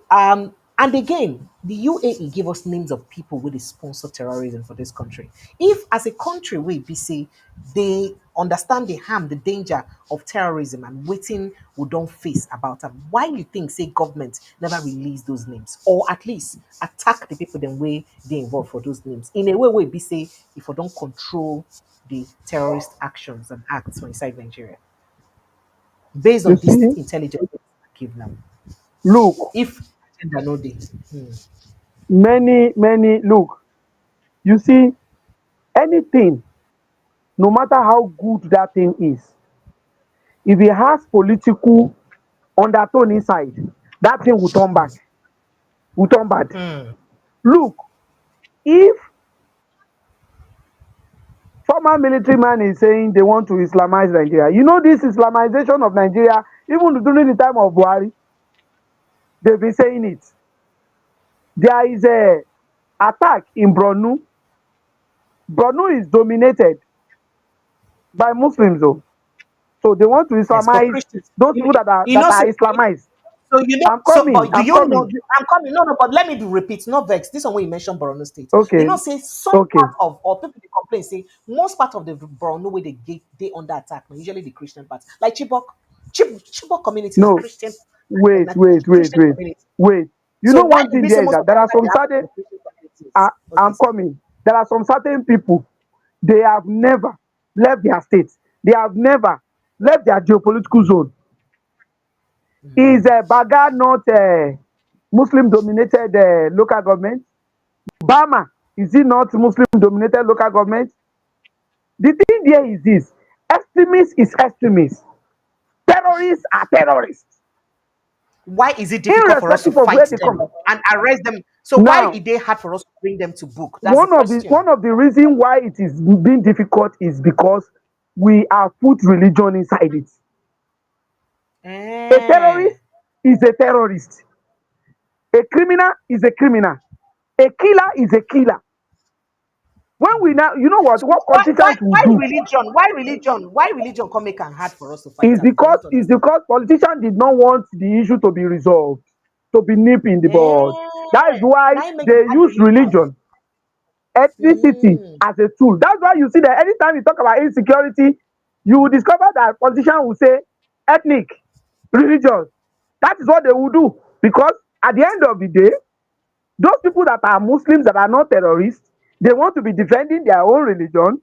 and again, the UAE give us names of people who they sponsor terrorism for this country. If as a country we be say they understand the harm, the danger of terrorism and waiting we don't face about them, why you think say government never release those names or at least attack the people the way they involved for those names in a way we be say if we don't control the terrorist actions and acts from inside Nigeria based You on this see, intelligence give them. look, If agenda no dey. many, look, you see, anything, no matter how good that thing is, if it has political undertone inside, that thing will turn back, will turn bad. Look, if former military man is saying they want to Islamize Nigeria, you know this Islamization of Nigeria, even during the time of Buhari, they've been saying it. There is a attack in Borno. Borno is dominated by Muslims, though. So they want to Yes, but Islamize Christians, those people you know, that are say, Islamized. so you know, I'm so coming, but do I'm you know? coming. I'm coming. No, no, but let me be repeat. Not vex. This one where you mentioned Borno State. You Okay, know, say some okay. part of or people they complain say most part of the Borno where they under attack. Usually the Christian part, like Chibok, Chibok community na No, Christian, wait, na wait, wait, Christian wait, community. wait. You So know why one it thing be say there is most that of the there are attack they some happen for certain, Christian communities? Okay, I'm sir. coming. There are some certain people, they have never left their state. They have never left their geopolitical zone. Is Baga not a Muslim dominated local government? Bama, is it not Muslim dominated local government? The thing there is this: extremists is extremists, terrorists are terrorists, Why is it difficult for us to irrespective of where fight they them come. and arrest them? So why Now, is it hard for us to bring them to book? That's the question. one of the reasons why it is being difficult is because we have put religion inside it. A Eh. terrorist is a terrorist. A criminal is a criminal. A killer is a killer. When we now, you know what Why, why, politicians will why do religion? Why religion? Why religion come make it hard for us to fight is am? I want to is understand. because politicians did not want the issue to be resolved, to be nip in the bud. That is Eh, why now you make them they add use religion. religion, ethnicity Mm, as a tool. That's why you see that anytime you talk about insecurity, you will discover that politicians will say ethnic, religious. That is what they will do because at the end of the day, those people that are Muslims that are not terrorists, they want to be defending their own religion.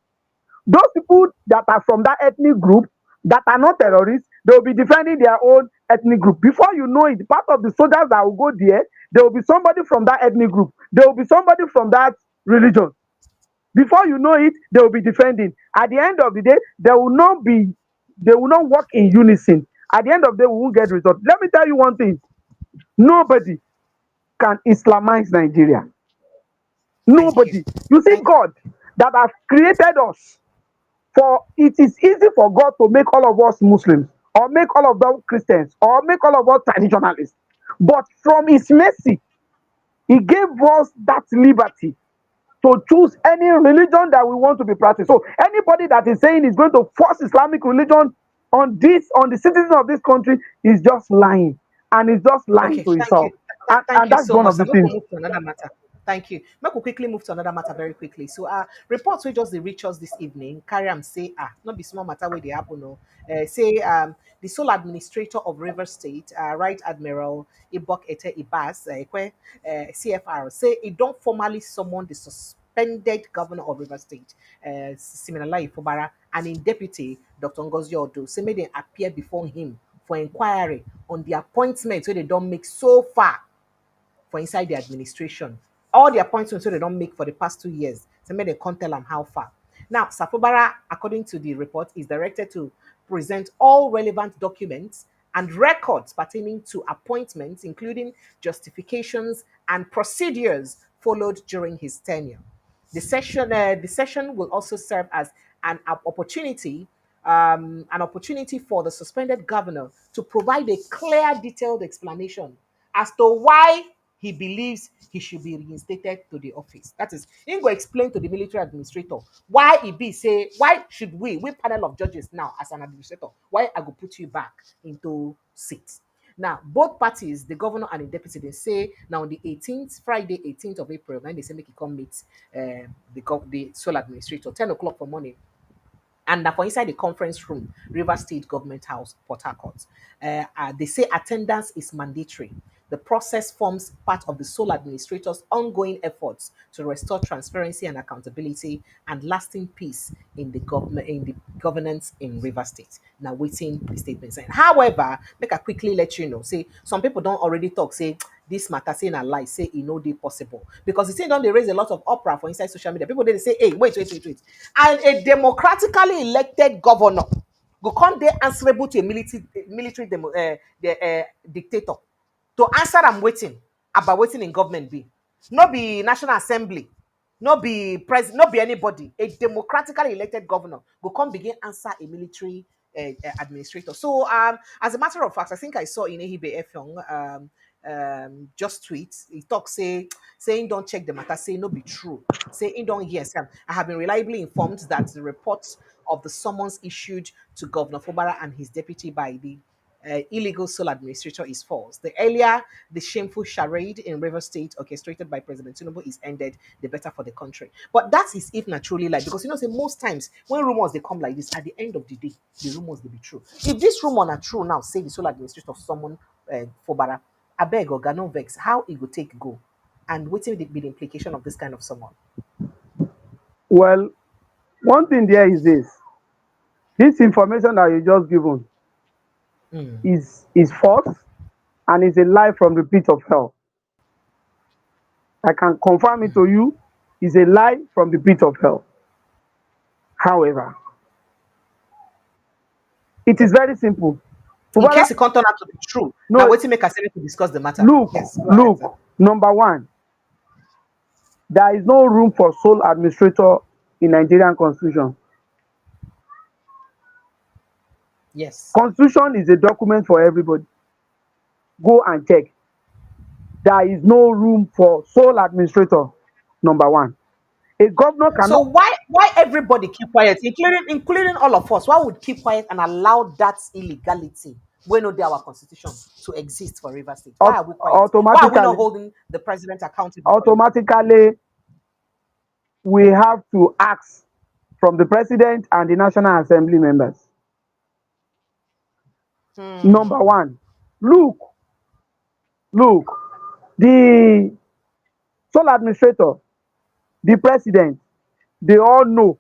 Those people that are from that ethnic group that are not terrorists, they will be defending their own ethnic group. Before you know it, part of the soldiers that will go there will be somebody from that ethnic group. There will be somebody from that religion. Before you know it, they will be defending. At the end of the day, they will not work in unison. At the end of the day, we won't get results. Let me tell you one thing. Nobody can Islamize Nigeria. thank you. Nobody. You see, Thank God that has created us, for it is easy for God to make all of us Muslims or make all of them Christians or make all of us traditionalists. But from his mercy, he gave us that liberty to choose any religion that we want to be practiced. So anybody that is saying is going to force Islamic religion on the citizens of this country is just lying. And is just lying Okay, to thank you. himself. And Thank you that's so one much. of So the make we things. move to another matter. Thank you. Make we quickly move to another matter very quickly. So reports we just dey reach us this evening, carry am say not be small matter where they happen. No. Say the sole administrator of River State, Right Admiral Ibok Ete Ibas, CFR, say he don't formally summon the suspended governor of River State, Siminalayi Fubara, and in deputy Dr. Ngozi Odo, say may they appear before him for inquiry on the appointments wey they don't make so far for inside the administration. All the appointments wey they don't make for the past 2 years, so make dem come tell am how far. Now, Safubara, according to the report, is directed to present all relevant documents and records pertaining to appointments, including justifications and procedures followed during his tenure. The session will also serve as an opportunity for the suspended governor to provide a clear, detailed explanation as to why he believes he should be reinstated to the office. That is, he go explain to the military administrator why he be say, why should we panel of judges now as an administrator, why I go put you back into seat. Now, both parties, the governor and the deputy, they say now on the 18th, Friday, 18th of April, then they say make he come meet the sole administrator, 10 o'clock for morning, and for inside the conference room, River State Government House, Port Harcourt. They say attendance is mandatory. The process forms part of the sole administrator's ongoing efforts to restore transparency and accountability and lasting peace in the government, in the governance in River State. Now, waiting the statement saying. However, make I quickly let you know. Say some people don't already talk. Say this matter saying a lie. Say it no dey possible because the thing don't they raise a lot of uproar for inside social media. People they say, hey, wait, and a democratically elected governor go come dey answerable to a dictator to answer am wetin about wetin in government be. No be National Assembly, no be president, no be anybody. A democratically elected governor go come begin answer a military administrator. So as a matter of fact, I think I saw in Ehibe Efyong just tweet. He talk saying don't check the matter, say no be true. Say in don't hear. Say, I have been reliably informed that the reports of the summons issued to Governor Fubara and his deputy by the illegal sole administrator is false. The shameful charade in River State orchestrated by President Tinubu is ended, the better for the country. But that is if naturally like, because say most times when rumors they come like this, at the end of the day, the rumors they be true. If this rumor are true now, say the sole administrator someone Fubara, abeg oga no vex, how it go take go? And what will be the implication of this kind of someone? Well, one thing there is this. This information that you just given Mm. is false and is a lie from the pit of hell. I can confirm it to you, is a lie from the pit of hell. However, it is very simple. In Fubara, case it can't turn out to be true, now no, waiting make us to discuss the matter. look, Yes, go ahead, sir. look, number one, there is no room for sole administrator in Nigerian constitution. Yes. Constitution is a document for everybody. Go and check. There is no room for sole administrator, number one. A governor So cannot. why everybody keep quiet, including all of us? Why would keep quiet and allow that illegality when not our constitution to exist for River State? Why are we quiet? Why are we not Automatically, holding the president accountable for it? automatically, we have to ask from the president and the National Assembly members. Number Hmm. one, look, look, the sole administrator, the president, they all know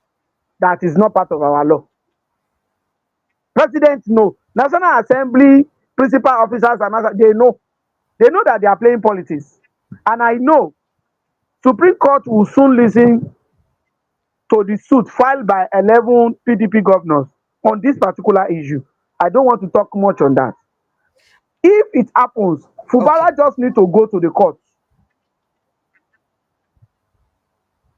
that is not part of our law. President know, National Assembly principal officers and they know that they are playing politics. And I know Supreme Court will soon listen to the suit filed by 11 PDP governors on this particular issue. I don't want to talk much on that. If it happens, Okay. Fubara just need to go to the court.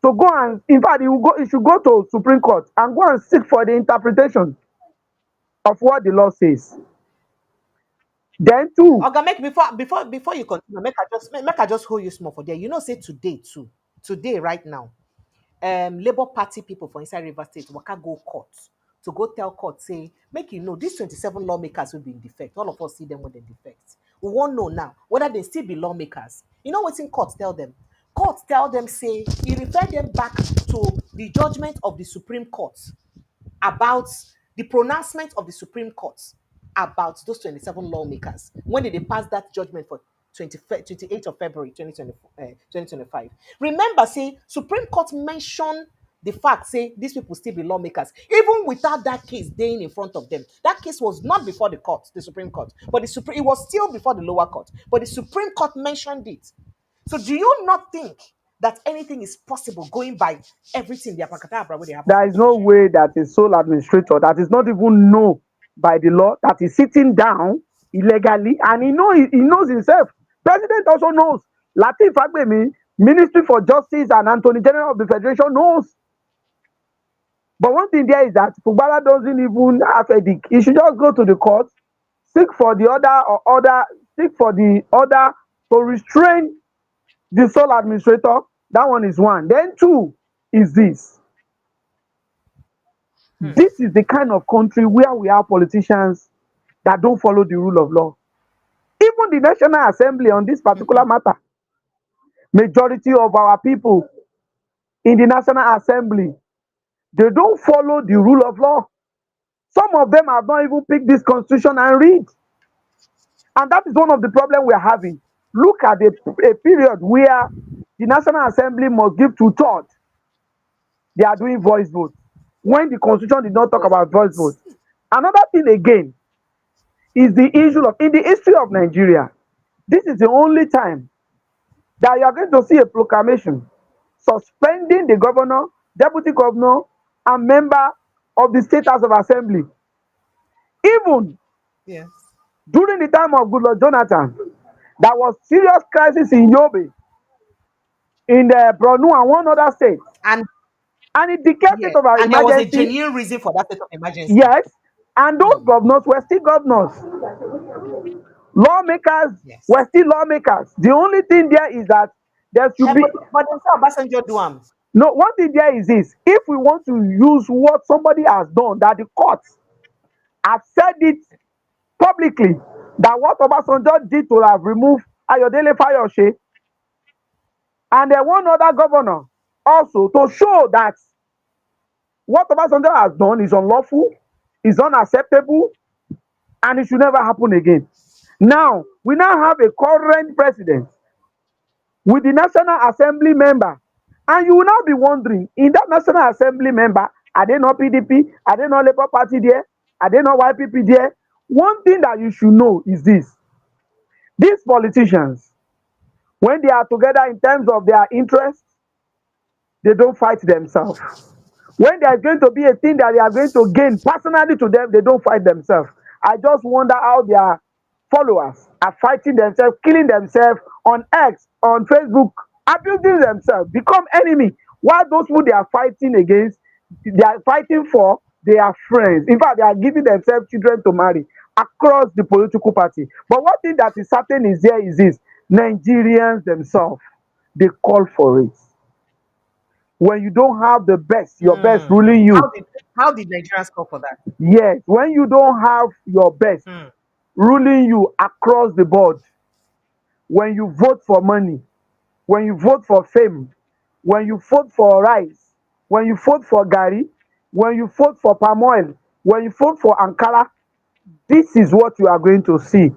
So go and, in fact, he should go to Supreme Court and go and seek for the interpretation of what the law says. Then too, Oga, make before you continue, make I just hold you small for there. You know, say today too, today right now, Labour Party people for inside River State waka go court to go tell court say make you know these 27 lawmakers will be in defect. All of us see them when they defect. We won't know now whether they still be lawmakers. You know what's in court tell them? Court tell them say he refer them back to the judgment of the Supreme Court about the pronouncement of the Supreme Court about those 27 lawmakers when they passed that judgment for 28th of February 2025. Remember, say, Supreme Court mentioned the fact, say, these people still be lawmakers, even without that case being in front of them. That case was not before the court, the Supreme Court, but it was still before the lower court, but the Supreme Court mentioned it. So do you not think that anything is possible going by everything the apacadabra where they happen there for is this no country? way that a sole administrator that is not even known by the law, that is sitting down illegally, and he knows himself. President also knows. Lateef Fagbemi, Ministry for Justice and Attorney General of the Federation knows. But one thing there is that Fubara doesn't even have a dick. He should just go to the court, seek for the seek for the order to restrain the sole administrator. That one is one. Then two is this. This is the kind of country where we have politicians that don't follow the rule of law. Even the National Assembly on this particular matter, majority of our people in the National Assembly, they don't follow the rule of law. Some of them have not even picked this constitution and read. And that is one of the problems we are having. Look at a period where the National Assembly must give two-thirds. They are doing voice vote. When the constitution did not talk Voice about voice votes. vote. Another thing again is the issue of, in the history of Nigeria, this is the only time that you are going to see a proclamation suspending the governor, deputy governor, and member of the State House of Assembly. Even Yes. during the time of Goodluck Jonathan, there was serious crisis in Yobe, in the Borno and one other state. And And it declared state yes, of and there was a emergency, genuine reason for that state of emergency. yes, and those Hmm. governors were still governors. Lawmakers were Yes. still lawmakers. The only thing there is that there should be But then say Obasanjo do am. no. One thing there is this: if we want to use what somebody has done, that the courts have said it publicly, that what Obasanjo did to have removed Ayodele Fayose and one other governor also to show that what Obasanjo has done is unlawful, is unacceptable, and it should never happen again. Now, we now have a current president with the National Assembly member. And you will now be wondering, in that National Assembly member, are they not PDP? Are they not Labour Party there? Are they not YPP there? One thing that you should know is this. These politicians, when they are together in terms of their interests, they don't fight themselves. When there is going to be a thing that they are going to gain personally to them, they don't fight themselves. I just wonder how their followers are fighting themselves, killing themselves on X, on Facebook, abusing themselves, become enemy. While those who they are fighting against, they are fighting for, they are friends. In fact, they are giving themselves children to marry across the political party. But one thing that is certain is there is this: Nigerians themselves, they call for it. when you don't have the best, your best Hmm. ruling How you. did how did Nigerians call for that? Yes, when you don't have your best Hmm. ruling you across the board, when you vote for money, when you vote for fame, when you vote for rice, when you vote for gari, when you vote for palm oil, when you vote for Ankara, this is what you are going to see.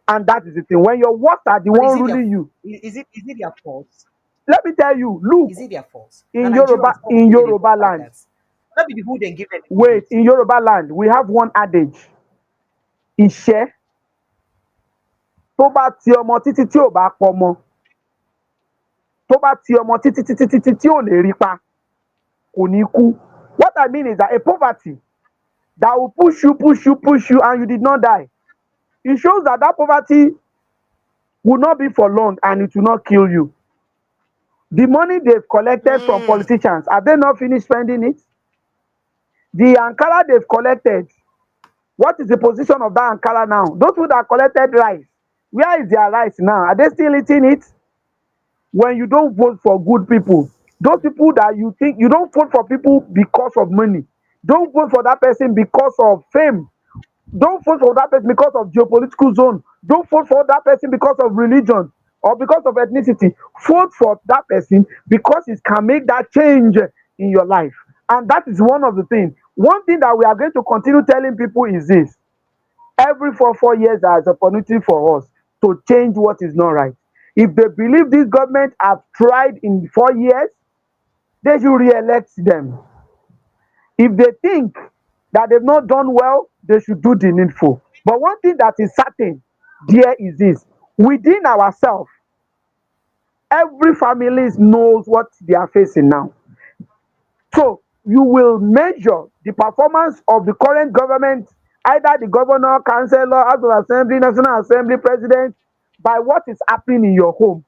And that is the thing. When your words are the But is one it their ruling you, is it their fault? let me tell you, look, Is it their fault? Now in Nigeria Yoruba, is born with in who they vote Yoruba like land, that. Not be the who they give them the wait, mandate. in Yoruba land, we have one adage. Iṣẹ́ tó bá ti ọmọ títí tí ò bá pọmọ, tó bá ti ọmọ títí títí títí tí ò lè rí pa, kò ní kú. What I mean is that a poverty that will push you, and you did not die. It shows that that poverty will not be for long and it will not kill you. The money they've collected from Hmm. politicians, have they not finished spending it? The Ankara they've collected, what is the position of that Ankara now? Those who that collected rice, where is their rice now? Are they still eating it? When you don't vote for good people, those people that you think you don't vote for people because of money, don't vote for that person because of fame, don't vote for that person because of geopolitical zone, don't vote for that person because of religion or because of ethnicity. Vote for that person because it can make that change in your life. And that is one of the things. One thing that we are going to continue telling people is this: every 4 years there is opportunity for us to change what is not right. If they believe this government have tried in 4 years, they should re-elect them. If they think that they've not done well, they should do the needful. But one thing that is certain there is this: within ourselves, every family knows what they are facing now. So you will measure the performance of the current government, either the governor, councillor, house of assembly, national assembly, president, by what is happening in your home,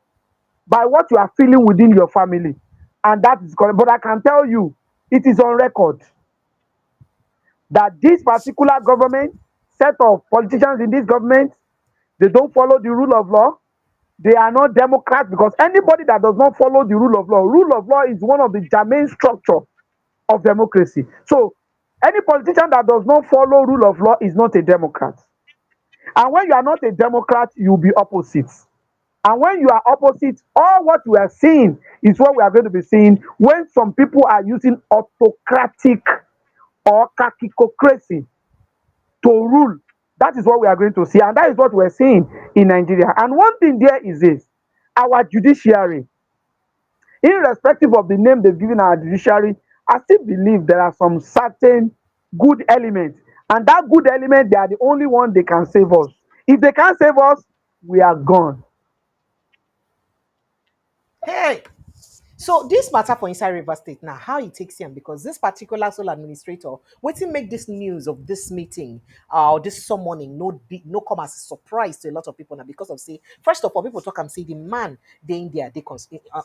by what you are feeling within your family. And that is correct. But I can tell you, it is on record that this particular government, set of politicians in this government, they don't follow the rule of law. They are not democrats, because anybody that does not follow the rule of law is one of the germane structure of democracy. So any politician that does not follow rule of law is not a democrat. And when you are not a democrat, you'll be opposite. And when you are opposite, all what we are seeing is what we are going to be seeing when some people are using autocratic or kakikocracy to rule. That is what we are going to see. And that is what we're seeing in Nigeria. And one thing there is this: our judiciary, irrespective of the name they've given our judiciary, I still believe there are some certain good elements. And that good element, they are the only one they can save us. If they can't save us, we are gone. Hey, so this matter for inside River State now, how it takes him, because this particular sole administrator, waiting make this news of this meeting, or this summoning, no come as a surprise to a lot of people now, because of say, first of all, people talk and say the man they in there,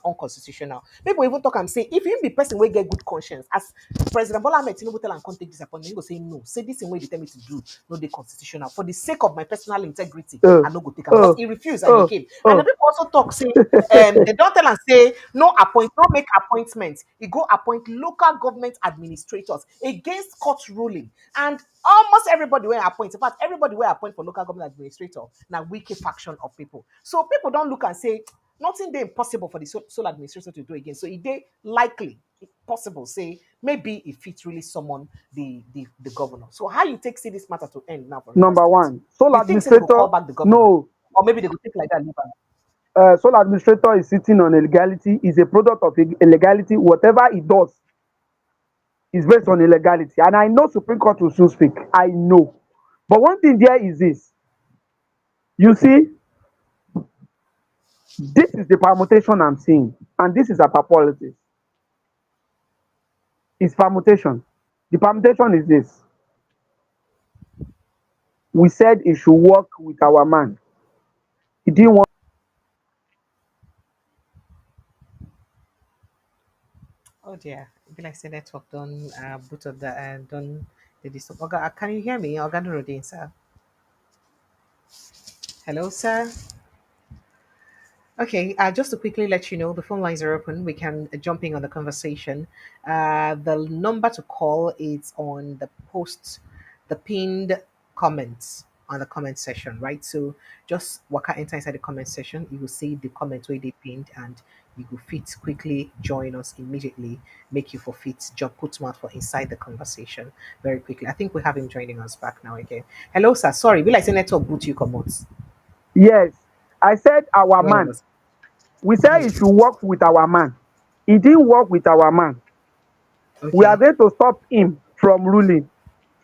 unconstitutional. People even talk and say, if you be person will get good conscience, as President Bola Ahmed Tinubu tell and come take disappointment, he go say no, say this in way they tell me to do, no, they constitutional. For the sake of my personal integrity, Uh, I no go take him, because uh, he refused and he uh, came. And uh. the people also talk say, they don't tell and say no make appointments. He go appoint local government administrators against court ruling. And almost everybody were appoint. In fact, everybody were appoint for local government administrator. Now wiki faction of people. So people don't look and say nothing they impossible for the sole administrator to do again. So it they likely possible say maybe if it really summon the governor. So how you take see this matter to end now for River Number State? one, sole You think say they go administrator, call back the governor? no. Or maybe they go take like that leave am? Sole administrator is sitting on illegality, is a product of illegality. Whatever he does is based on illegality. And I know Supreme Court will soon speak. I know. But one thing there is this: you see, this is the permutation I'm seeing, and this is about politics. It's permutation. The permutation is this: we said he should work with our man. He didn't want. Oh dear, it be like say network done boot of the done the disturb. Oga, can you hear me? Oga Nuruddin, sir. Hello, sir. Okay, just to quickly let you know, the phone lines are open. We can jump in on the conversation. The number to call is on the post, the pinned comments on the comment section, right? So just waka enter inside the comment section. You will see the comment where they pinned, and you will fit quickly join us immediately. Make you for fit, jump put mouth for inside the conversation very quickly. I think we have him joining us back now again. Hello, sir. Sorry, we like say network boot you come out. Yes, I said our Well, man. We said he should work with our man. He didn't work with our man. We are okay. going to stop him from ruling.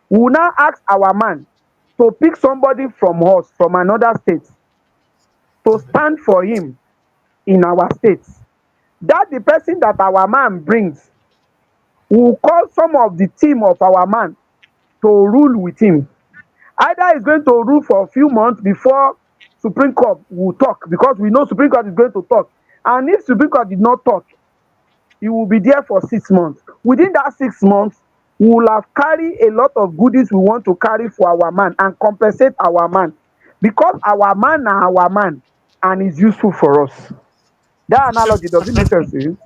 We will now ask our man to pick somebody from us, from another state, to stand for him in our state. That the person that our man brings will call some of the team of our man to rule with him. Either he's going to rule for a few months before Supreme Court will talk, because we know Supreme Court is going to talk. And if Supreme Court did not talk, he will be there for 6 months. Within that 6 months, we will have carried a lot of goodies we want to carry for our man and compensate our man, because our man na our man and is useful for us. That analogy, does it make sense to you?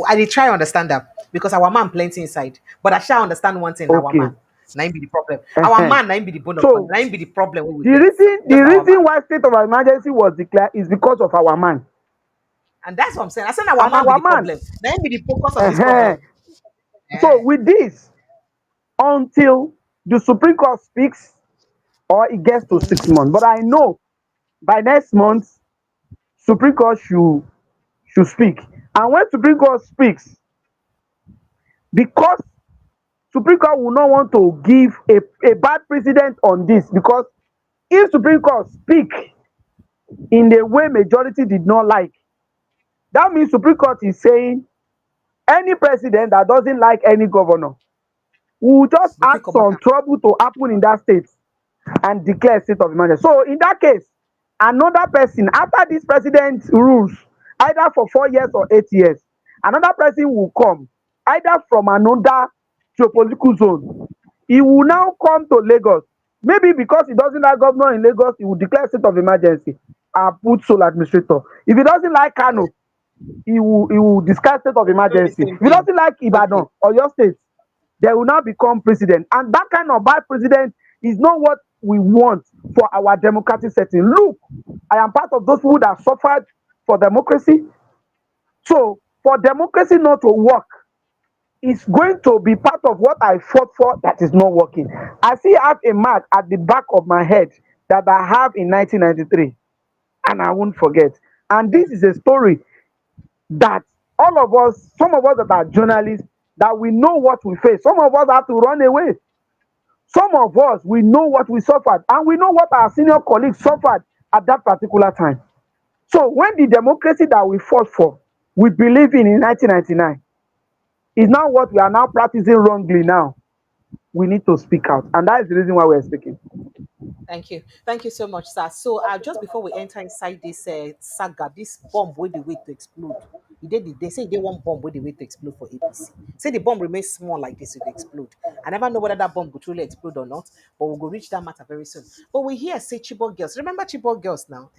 I dey try understand that because our man plenty inside. But I shall understand one thing, our Okay. man. Na him be the problem. Our Uh-huh. man, na him be the bone of bone. So Na him be the problem we will the get. reason the Just our man. reason why state of emergency was declared is because of our man. And that's what I'm saying. I said our And man be our the man, problem. Na him be the focus of this uh-huh. problem. So Eh. with this, until the Supreme Court speaks or it gets to 6 months. But I know by next month, Supreme Court should speak. And when Supreme Court speaks, because Supreme Court will not want to give a bad precedent on this, because if Supreme Court speak in a way majority did not like, that means Supreme Court is saying any president that doesn't like any governor will just We quick ask about some that. trouble to happen in that state and declare state of emergency. So in that case, another person after this president rules, either for 4 years or 8 years, another person will come, either from another geopolitical zone. He will now come to Lagos. Maybe because he doesn't like governor in Lagos, he will declare state of emergency and put sole administrator. If he doesn't like Kano, he will discuss state of Do the emergency. same If he thing. doesn't like Okay. Ibadan or your state, they will now become president. And that kind of bad president is not what we want for our democratic setting. Look, I am part of those people that suffered for democracy. So for democracy not to work, it's going to be part of what I fought for that is not working. I still have a mark at the back of my head that I have in 1993, and I won't forget. And Okay. this is a story that all of us, some of us that are journalists, that we know what we face. Some of us have to run away. Some of us, we know what we suffered, and we know what our senior colleagues suffered at that particular time. So when the democracy that we fought for, we believe in 1999, is now what we are now practicing wrongly now, we need to speak out. And that is the reason why we're speaking. Thank you. Thank you so much, sir. So just before we enter inside this saga, this bomb with the way to explode. They say they want bomb with the way to explode for APC. Say the bomb remains small like this, it will explode. I never know whether that bomb will truly explode or not, but we'll go reach that matter very soon. But we hear say Chibok girls. Remember Chibok girls now?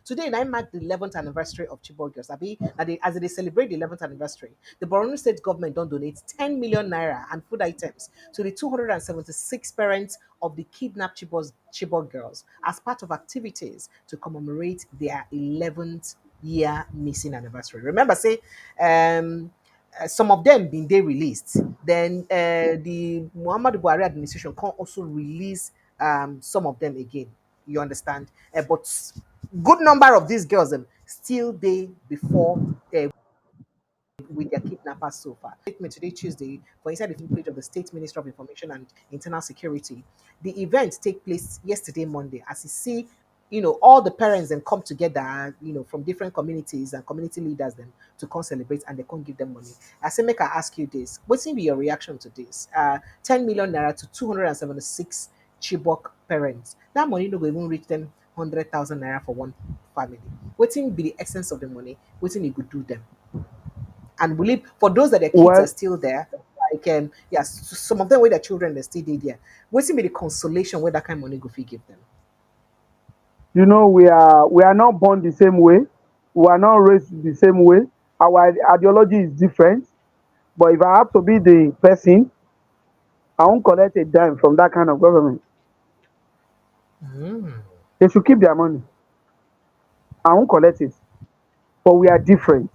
Today, I mark the 11th anniversary of Chibok girls. As they celebrate the 11th anniversary, the Borno State government don't donate 10 million naira and food items to the 276 parents of the kidnapped Chibok girls as part of activities to commemorate their 11th year missing anniversary. Remember, say, some of them been they released. Then the Muhammad Buhari administration can also release some of them again. You understand? But good number of these girls still they before with their kidnappers so far. Statement today, Tuesday, for inside the page of the State Ministry of Information and Internal Security. The event take place yesterday, Monday, as you see, all the parents then come together, from different communities and community leaders then to come celebrate and they can't give them money. I say, make I ask you this. What's be your reaction to this? 10 million naira to 276 Chibok parents. That money no go even reach them 100,000 naira for one family. What's be the essence of the money? What's it could do them? And believe for those that their kids are Well, still there, like yes, some of them where their children they still did there. What's be the consolation where that kind of money go fee give them? We are not born the same way. We are not raised the same way. Our ideology is different. But if I have to be the person, I won't collect a dime from that kind of government. Mm. They should keep their money. I won't collect it. But we are different.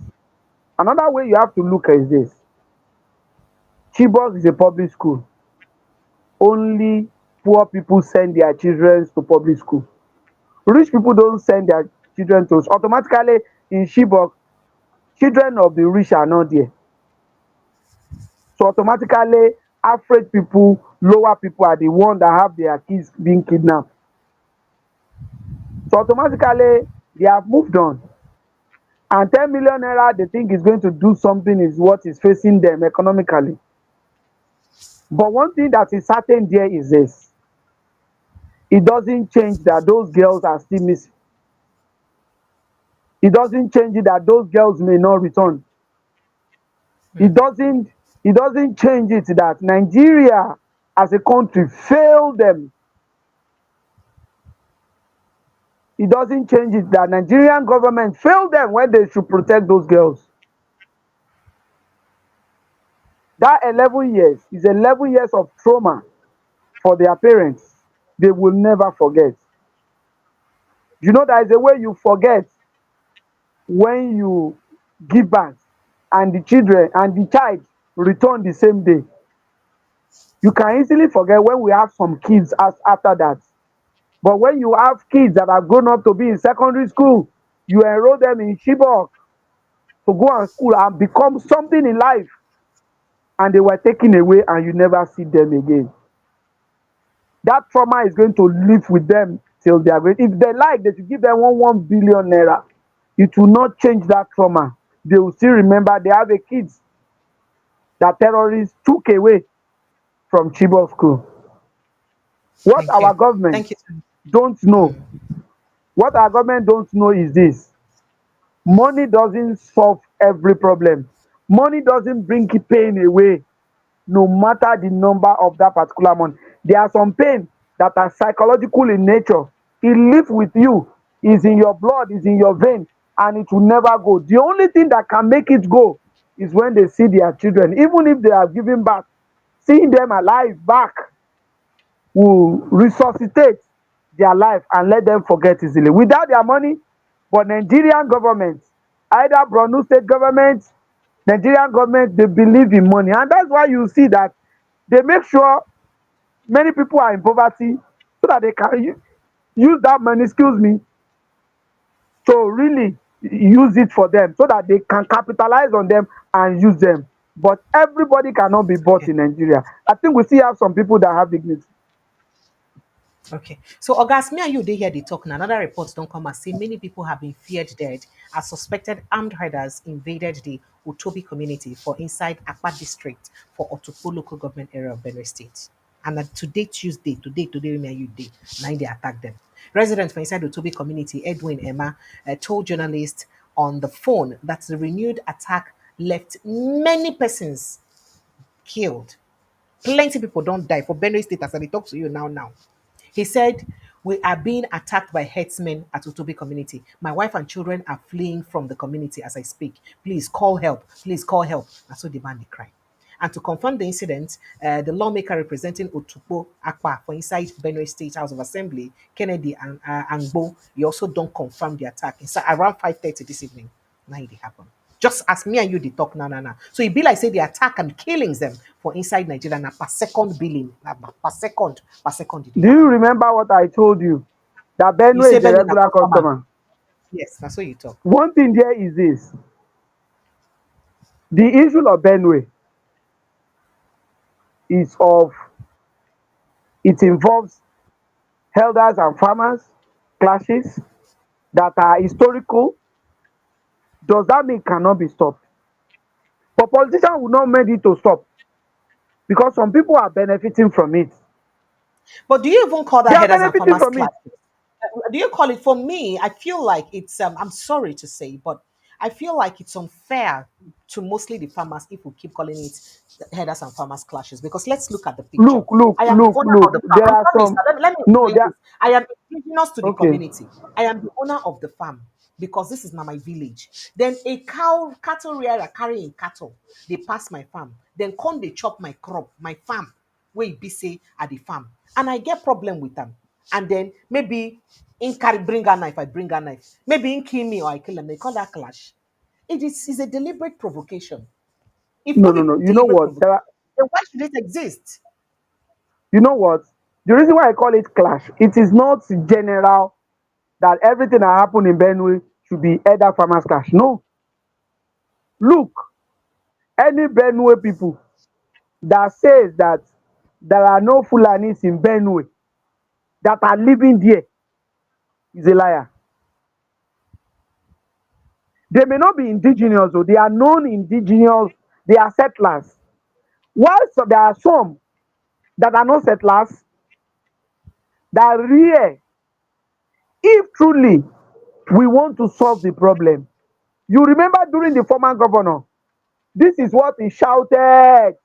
Another way you have to look at is this. Chibok is a public school. Only poor people send their children to public school. Rich people don't send their children to automatically in Chibok, children of the rich are not there. So automatically average people, lower people are the one that have their kids being kidnapped. So automatically they have moved on. And 10 million naira they think is going to do something is what is facing them economically. But one thing that is certain there is this. It doesn't change that those girls are still missing. It doesn't change it that those girls may not return. It doesn't it doesn't change it that Nigeria as a country failed them. It doesn't change it that Nigerian government failed them when they should protect those girls. That 11 years is 11 years of trauma for their parents. They will never forget. There is a way you forget when you give birth and the child return the same day. You can easily forget when we have some kids as after that. But when you have kids that have grown up to be in secondary school, you enroll them in Chibok to go and school and become something in life, and they were taken away and you never see them again. That trauma is going to live with them till they are great. If they like, they should give them 1 billion naira. It will not change that trauma. They will still remember they have a kids that terrorists took away from Chibok school. What Thank you. our government Thank you. don't know, what our government don't know is this. Money doesn't solve every problem. Money doesn't bring pain away, no matter the number of that particular month. There are some pain that are psychological in nature. It lives with you, is in your blood, is in your vein, and it will never go. The only thing that can make it go is when they see their children, even if they are giving back, seeing them alive back will resuscitate their life and let them forget easily. Without their money, but Nigerian government, either Borno state government, Nigerian government, they believe in money. And that's why you see that they make sure many people are in poverty so that they can use that money, excuse me, to really use it for them so that they can capitalize on them and use them. But everybody cannot be bought Okay. in Nigeria. I think we still have some people that have dignity. Okay. So, August, me and you, they hear the talk now. Another reports don't come and say many people have been feared dead as suspected armed raiders invaded the Utobi community for inside Akpa district for Otukpo local government area of Benue State. And today, today, me and you, day, now they attack them. Residents from inside the Utobi community, Edwin Emma, told journalists on the phone that the renewed attack left many persons killed. Plenty people don't die for Benue State as I talk to you now. He said, we are being attacked by herdsmen at Utobi community. My wife and children are fleeing from the community as I speak. Please call help. Please call help. And so the man they cry. And to confirm the incident, the lawmaker representing Otukpo Akpa for inside Benue State House of Assembly, Kennedy and Angbo, he also don't confirm the attack. Inside around 5:30 this evening. Now it happened. Just as me and you did talk now. So it be like say the attack and killings them for inside Nigeria now per second billing. Per second did it Do you happen. remember what I told you? That You Benue say is a Benue na regular customer. customer. Yes, that's what you talk. One thing there is this. The issue of Benue is of it involves elders and farmers clashes that are historical. Does that mean it cannot be stopped? But politicians will not make it to stop because some people are benefiting from it. But do you even call They that are headers and benefiting farmers from it. classes? Do you call it? For me, I feel like it's. I'm sorry to say, but I feel like it's unfair to mostly the farmers if we keep calling it herders and farmers clashes. Because let's look at the picture. Look, look, I am the look, owner of look. the farm. There I'm are promise. some. Let me No, explain there. this. I am indigenous to the Okay. community. I am the owner of the farm because this is not my village. Then a cattle rearer carrying cattle, they pass my farm. Then come they chop my crop, my farm, where it be say at the farm. And I get problem with them. And then maybe in carry bring a knife, I bring a knife. Maybe in kill me or I kill them. They call that clash. Is a deliberate provocation. If No, not no, be no. You know deliberate what? provocation, then why should it exist? You know what? The reason why I call it clash, it is not general that everything that happen in Benue should be either farmers clash. No. Look, any Benue people that says that there are no Fulanis in Benue that are living there is a liar. They may not be indigenous, or they are non-indigenous, they are settlers. Whilst there are some that are not settlers, that are rare, if truly we want to solve the problem. You remember during the former governor, this is what he shouted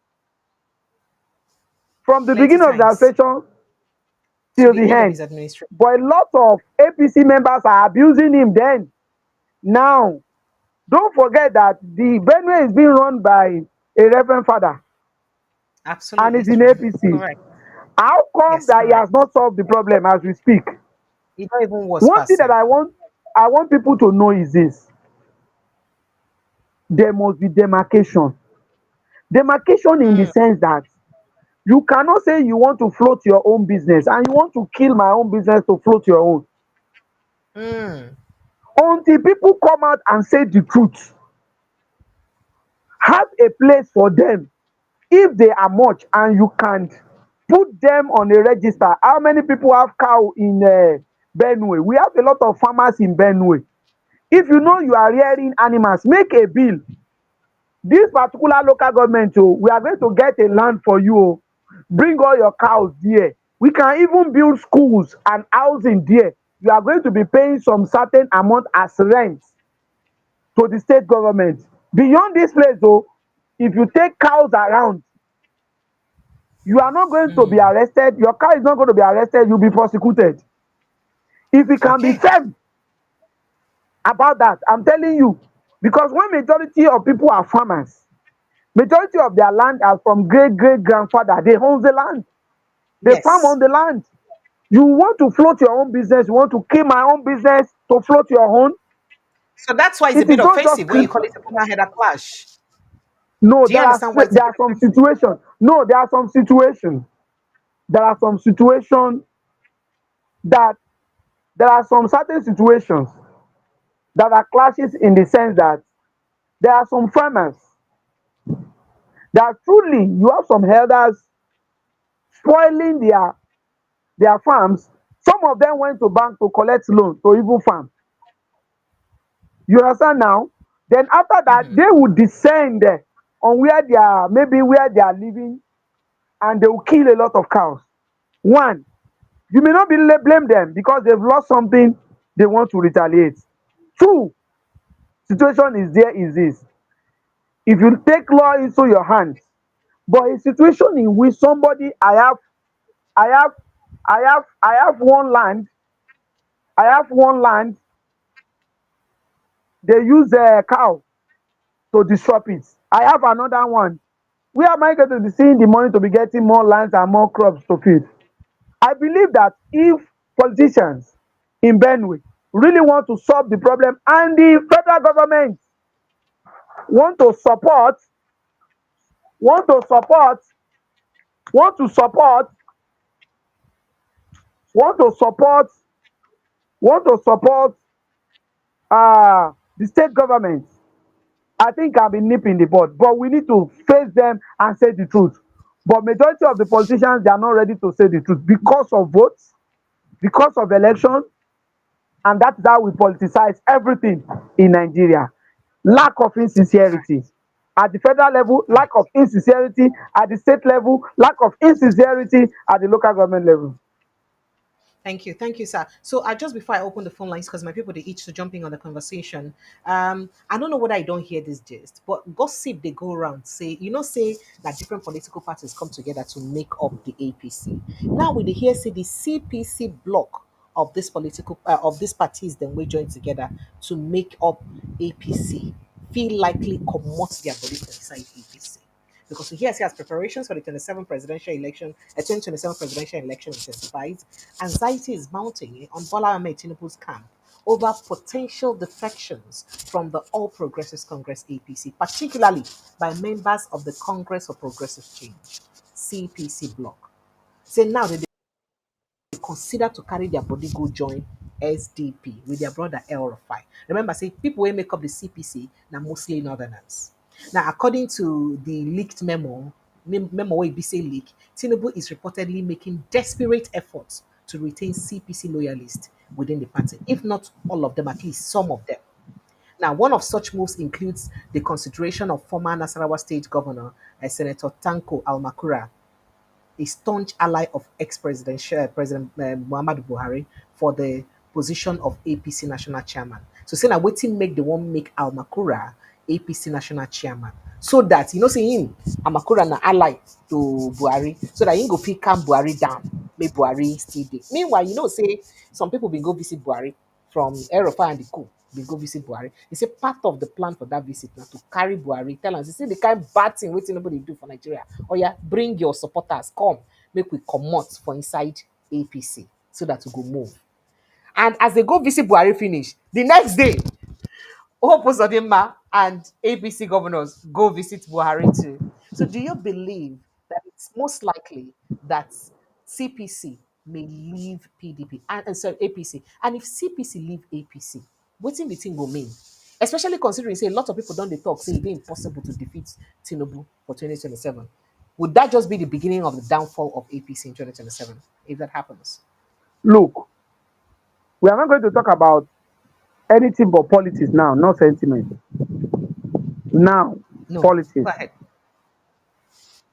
from the Plenty beginning of the times administration to till the the end of end. his administration. But a lot of APC members are abusing him then. Now, don't forget that the Benue is being run by a reverend father and Absolutely is in true. APC. Correct. How come Yes, that he correct. has not solved the problem as we speak? It not even was One thing that passive. I want people to know is this: there must be demarcation. Demarcation in the Mm, sense that you cannot say you want to float your own business and you want to kill my own business to float your own. mm, Until people come out and say the truth, have a place for them if they are much and you can put them on a register. How many people have cow in Benue? We have a lot of farmers in Benue. If you know you are rearing animals, make a bill. This particular local government, oh, we are going to get a land for you. Oh. Bring all your cows there. We can even build schools and housing there. You are going to be paying some certain amount as rent to the state government. Beyond this place, though, if you take cows around, you are not going to be mm. arrested. Your cow is not going to be arrested. You'll be prosecuted. If you can be Okay. firm about that, I'm telling you, because when majority of people are farmers, majority of their land are from great grandfather. They own the land. They farm Yes. on the land. You want to float your own business. You want to kill my own business to float your own. So that's why it's a It bit is not just offensive when you call it a former header clash. no. Do you understand why it's a There bit are some offensive? situations. No, there are some situations. There are some situations that there are some certain situations that are clashes in the sense that there are some farmers that truly you have some elders spoiling their farms. Some of them went to bank to collect loan to even farm. You understand now? Then after that, Mm-hmm. they will descend on where they are, maybe where they are living, and they will kill a lot of cows. One, you may not be blame them because they've lost something, they want to retaliate. Two, situation is there is this. If you take law into your hands, but a situation in which somebody I have I have one land, I have one land, they use a cow to disrupt it. I have another one. Where am I going to be seeing the money to be getting more lands and more crops to feed? I believe that if politicians in Benue really want to solve the problem and the federal government want to support, want to support, want to support, want to support, want to support the state government, I think I'll be nipping the bud. But we need to face them and say the truth. But majority of the politicians, they are not ready to say the truth because of votes, because of election, and that's how we politicize everything in Nigeria. Lack of insincerity at the federal level, All lack right. of insincerity at the state level, lack of insincerity at the local government level. Thank you, sir. So, just before I open the phone lines, because my people they each to jumping on the conversation. I don't know whether I don't hear this gist, but gossip they go around say, say that different political parties come together to make up the APC. Now we dey hear say the CPC block of this political of these parties then we join together to make up APC feel likely comot their body for inside APC. Because we hear say as preparations for the 2027 presidential election intensifies, anxiety is mounting on Bola Ahmed Tinubu's camp over potential defections from the All Progressives Congress APC, particularly by members of the Congress for Progressive Change, CPC bloc. Say now they consider to carry their body go join SDP with their brother El Rufai. Remember, say people who make up the CPC now mostly northerners. Now, according to the leaked memo where say leak, Tinubu is reportedly making desperate efforts to retain CPC loyalists within the party, if not all of them, at least some of them. Now, one of such moves includes the consideration of former Nasarawa State Governor Senator Tanko Almakura, a staunch ally of ex-presidential President Muhammadu Buhari, for the position of APC national chairman. So saying that waiting make the one make Al Makura APC national chairman. So that say him Amakura na ally to Buhari, so that he go pick calm Buhari down, make Buhari still dey. Meanwhile, say some people been go visit Buhari from Erofa and the coup. They go visit Buhari. They say part of the plan for that visit now to carry Buhari, tell us, you see the kind of bad thing waiting nobody do for Nigeria. Oh yeah, bring your supporters, come, make we comot for inside APC so that we go move. And as they go visit Buhari finish, the next day, Hope Uzodinma and APC governors go visit Buhari too. So do you believe that it's most likely that CPC may leave PDP and sorry, APC? And if CPC leave APC, what's in the thing will mean? Especially considering say a lot of people don't they talk say it's impossible to defeat Tinubu for 2027. Would that just be the beginning of the downfall of APC in 2027 if that happens? Look, we are not going to talk about anything but politics now, not sentiment. Now, No. Go politics. ahead.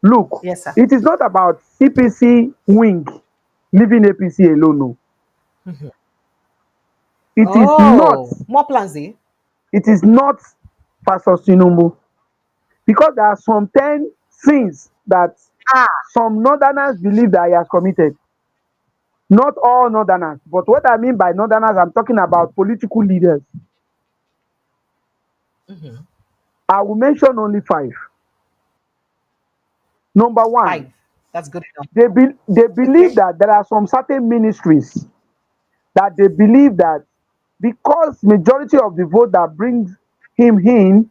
Look, Yes, sir. it is not about CPC wing leaving APC alone. No. It is not. Oh, more plans, eh? It is not versus Tinubu, because there are some 10 sins that Ah. some northerners believe that he has committed. Not all northerners, but what I mean by northerners, I'm talking about political leaders. I will mention only 5. Number one, 5. That's good enough. they believe Okay. that there are some certain ministries that they believe that because majority of the vote that brings him in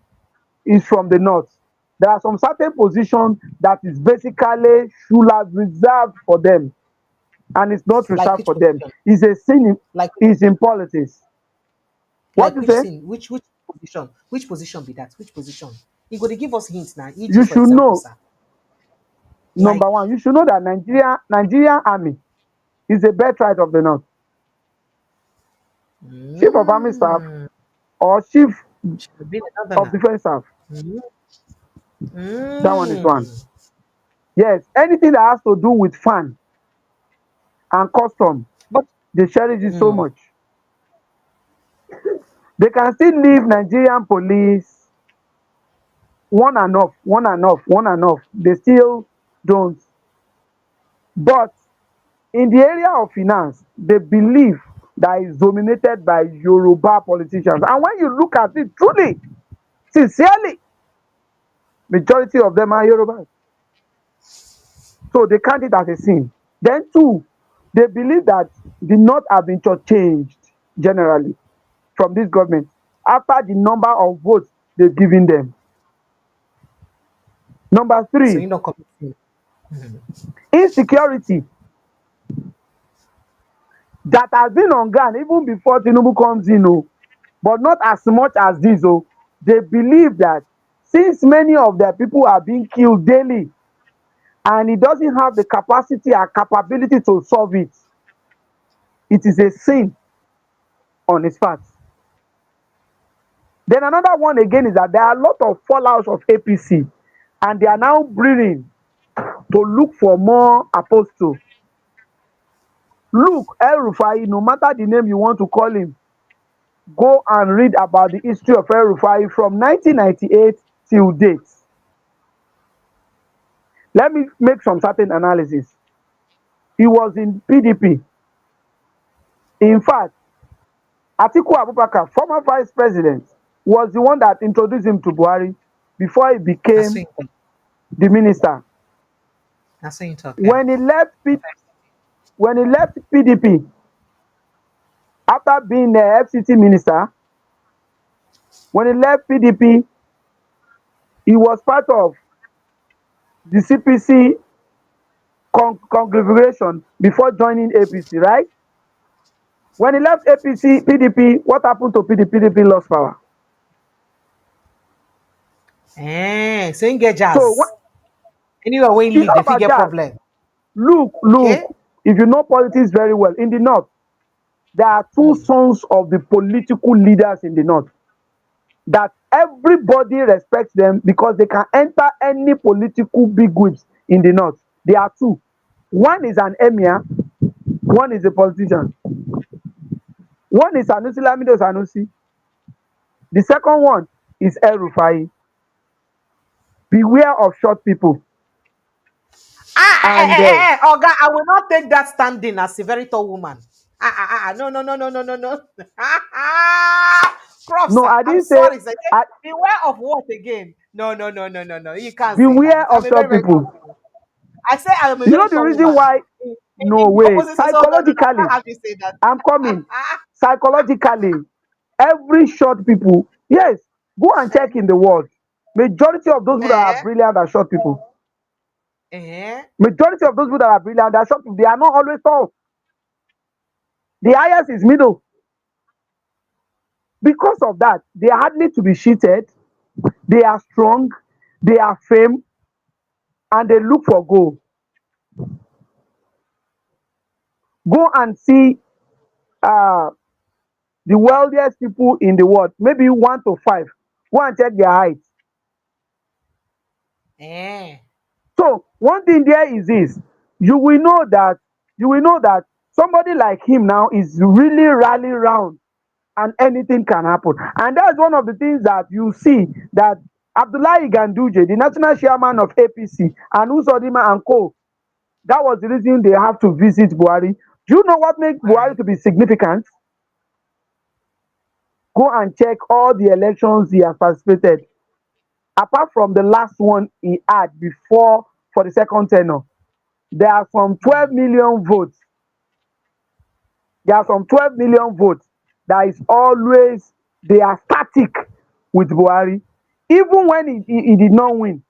is from the north, there are some certain positions that is basically should have reserved for them, and it's not Like reserved which for them. position? It's a sin. Like Is in politics. What like you which say? thing? Which position? Which position be that? Which position? You got to give us hints now. E.g., You for should example, know. sir. Like Number one, you should know that Nigerian army is a birthright of the north. Chief of army staff mm, or chief should have been another of now. defense staff. Mm, That one is one. mm, Yes, anything that has to do with fan and custom, but they cherish it so mm, much. They can still leave Nigerian police one and off, one and off, one and off. They still don't. But in the area of finance, they believe that is dominated by Yoruba politicians. And when you look at it truly, sincerely, majority of them are Yorubas. So they count it as a sin. Then two, they believe that the North have been changed generally from this government after the number of votes they've given them. Number so three, you don't commit sin. insecurity that has been on ground even before Tinubu comes in, oh, but not as much as this. Oh, they believe that since many of their people are being killed daily and he doesn't have the capacity and capability to solve it, it is a sin on his part. Then another one again is that there are a lot of fallouts of APC and they are now breathing to look for more apostles. Look, El Rufai, no matter the name you want to call him, go and read about the history of El Rufai from 1998 till date. Let me make some certain analysis. He was in PDP. In fact, Atiku Abubakar, former vice president, was the one that introduced him to Buhari before he That's became what you talk. the minister. That's what you talk. Yeah. When he left PDP after being the FCT minister, when he left PDP, he was part of the CPC configuration before joining APC, right? When he left PDP, what happened to PDP? PDP lost power. So you get So jazz. Anyway, when you it's leave, not they about figure jazz. problem. Look, Okay. if you know politics very well, in the north, there are two sons of the political leaders in the north that everybody respects them because they can enter any political big whips in the north. There are two. One is an emir, one is a politician. One is Sanusi Lamido Sanusi. The second one is El Rufai. Beware of short people. And Oga, I will not take that standing as a very tall woman. No, no, no, no, no, no, no. Croft, no, sir. I I'm didn't say sorry, sir. I, Beware of what again? No, no, no, no, no, no. You can't say that. beware I'm of a very, short very tall people. woman. I say I am a You know very the tall reason woman. why? No In the way. opposite sex, oh, no, no, no. I Psychologically, can't have you say that. I'm coming. Psychologically, every short people, yes, go and check in the world. Majority of those people that are Eh, brilliant are short people. eh. Majority of those people that are brilliant are short people. They are not always tall. The highest is middle. Because of that, they are hardly to be cheated. They are strong. They are firm, and they look for goal. Go and see uh, the wealthiest people in the world, maybe 1 to 5. Go and check their height. Eh. So one thing there is this: you will know that somebody like him now is really rally round, and anything can happen. And that's one of the things that you see that Abdullahi Ganduje, the national chairman of APC, and Usodima and Co. That was the reason they have to visit Buhari. Do you know what makes Buhari Why? to be significant? Go and check all the elections he has participated. Apart from the last one he had before for the second tenure, there are some 12 million votes. There are some 12 million votes that is always, they are static with Buhari. Even when he did not win,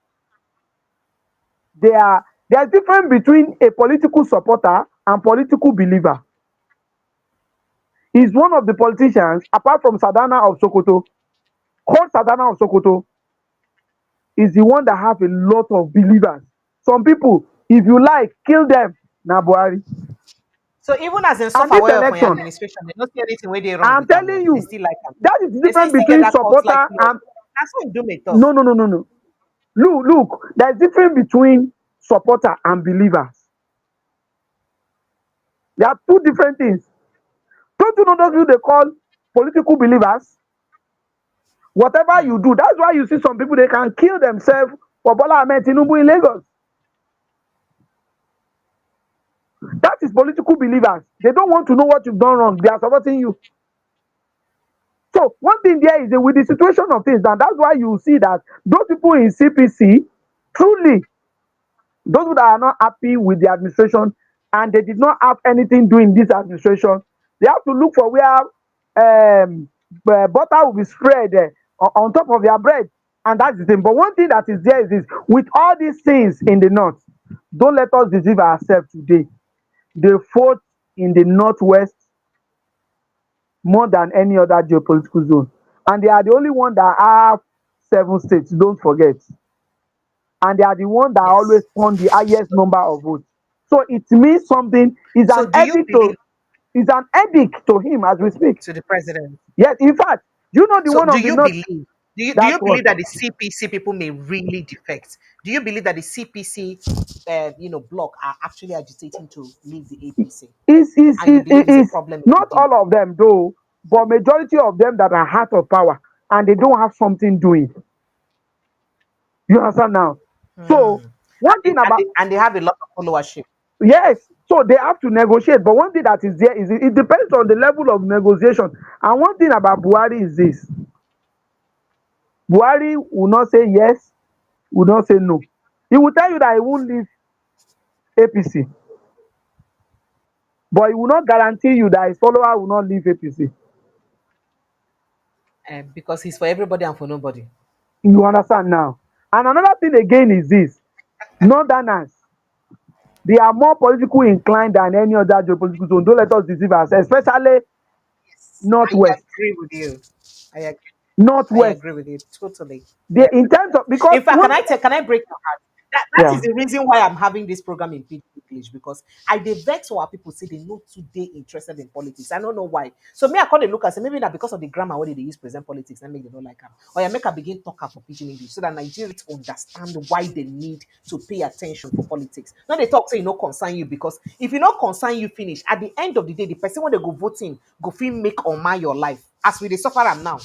there's difference between a political supporter and political believer. He's one of the politicians, apart from Sadana of Sokoto, called Sadana of Sokoto, is the one that have a lot of believers. Some people, if you like, kill them. Na Buhari. So even as they And suffer this well for your election, administration, they don't see anything where they wrong I'm with them. telling They you, still like them. that is the They difference still get between that cult like supporter cloth. and That's what you do me talk. no. Look, there's difference between supporter and believers. There are two different things. Don't you know those people they call political believers? Whatever you do, that's why you see some people they can kill themselves for Bola Tinubu in Lagos. That is political believers. They don't want to know what you've done wrong. They are supporting you. So one thing there is that with the situation of things, and that's why you see that those people in CPC, truly, those that are not happy with the administration and they did not have anything doing this administration, they have to look for where butter will be spread on top of their bread. And that's the thing. But one thing that is there is this: with all these things in the north, don't let us deceive ourselves today. They fought in the northwest more than any other geopolitical zone. And they are the only one that have 7 states, don't forget. And they are the one that always Yes. won the highest number of votes. So it means something. So do you believe It's an edict to him as we speak. to the president? Yes, in fact, you know the So one do of the you north. believe? Do That's you what believe that the CPC people may really defect? Do you believe that the CPC, bloc are actually agitating to leave the APC? And you believe it's a is problem in the not deal? all of them though, but majority of them that are heart of power and they don't have something doing. You understand now? So one thing about And they have a lot of followership. yes, so they have to negotiate. But one thing that is there is it depends on the level of negotiation. And one thing about Buhari is this: Buhari will not say yes, will not say no. He will tell you that he won't leave APC, but he will not guarantee you that his follower will not leave APC. Because he's for everybody and for nobody. You understand now? And another thing again is this: Northerners, they are more politically inclined than any other geopolitical zone. Don't let us deceive ourselves, especially I Northwest. agree with you. I agree. I Northwest. agree with you totally. I They agree in with terms that. of because In fact, one can I break your heart? That is yeah. the reason why I'm having this program in English, because I dey vex our people say they not today interested in politics. I don't know why. So me, I call the look and say maybe not because of the grammar where they use present politics and make they don't like them. Or I make a begin talk up for pidgin English so that Nigerians understand why they need to pay attention for politics. Now they talk say you no concern you, because if you not concern you finish at the end of the day, the person when they go voting go feel make or mar your life as we dey suffer am now.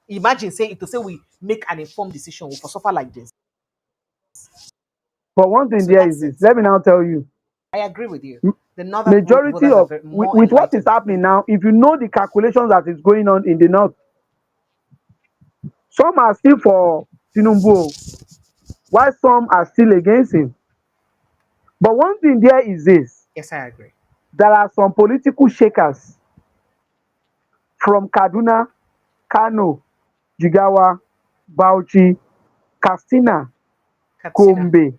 Imagine say to say we make an informed decision we for suffer like this. But one thing So there is that's this. it. Let me now tell you. I agree with you. m- The northern Majority voters are of very, more with what is enlightened. happening now, if you know the calculations that is going on in the north, some are still for Tinubu, while some are still against him. But one thing there is this: Yes, I agree. there are some political shakers from Kaduna, Kano, Jigawa, Bauchi, Katsina, Katsina. Gombe.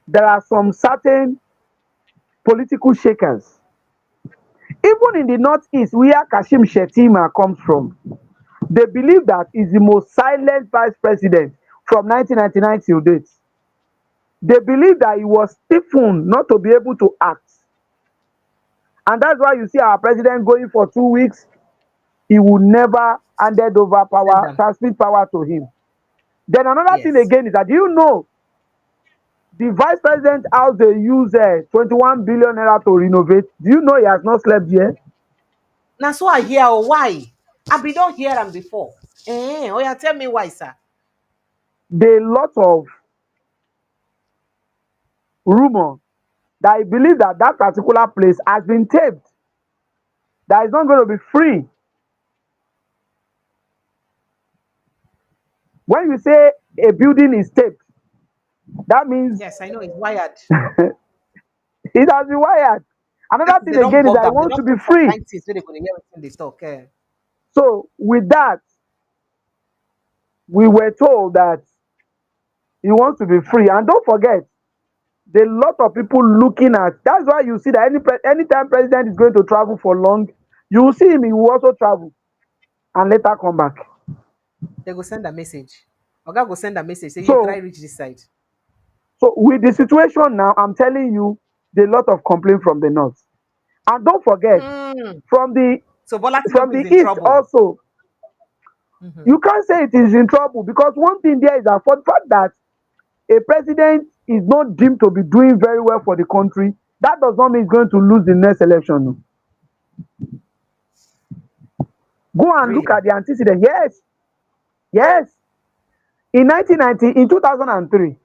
There are some certain political shakers. Even in the northeast, where Kashim Shettima comes from, they believe that he's the most silent vice president from 1999 till date. They believe that he was stiffened not to be able to act. And that's why you see our president going for 2 weeks. He will never handed over Step power, down. transmit power to him. Then another thing Yes. again is that, do you know the vice president house they use 21 billion naira to renovate? Do you know he has not slept yet? Now so I hear why. I be don't hear them before. Oh yeah, tell me why, sir. There are lot of rumor that I believe that that particular place has been taped. That is not going to be free. When you say a building is taped, that means Yes, I know it's wired. it has been wired. That Another is, thing they don't again is bug that I them. They want to don't be put some free. kind things so they go to hear everything they talk. So with that, we were told that he wants to be free. And don't forget, there are a lot of people looking at. That's why you see that anytime president is going to travel for long, you will see him. He will also travel and later come back. They go send a message. Oga go send a message. Say you try So, reach this side. so with the situation now, I'm telling you, there are a lot of complaint from the north. And don't forget, Hmm. from the So Bola from Tinubu is the in east trouble. also, you can't say it is in trouble because one thing there is that for the fact that a president is not deemed to be doing very well for the country, that does not mean he's going to lose the next election. No. Go and look Really? at the antecedent. Yes, yes. In 1990, in 2003,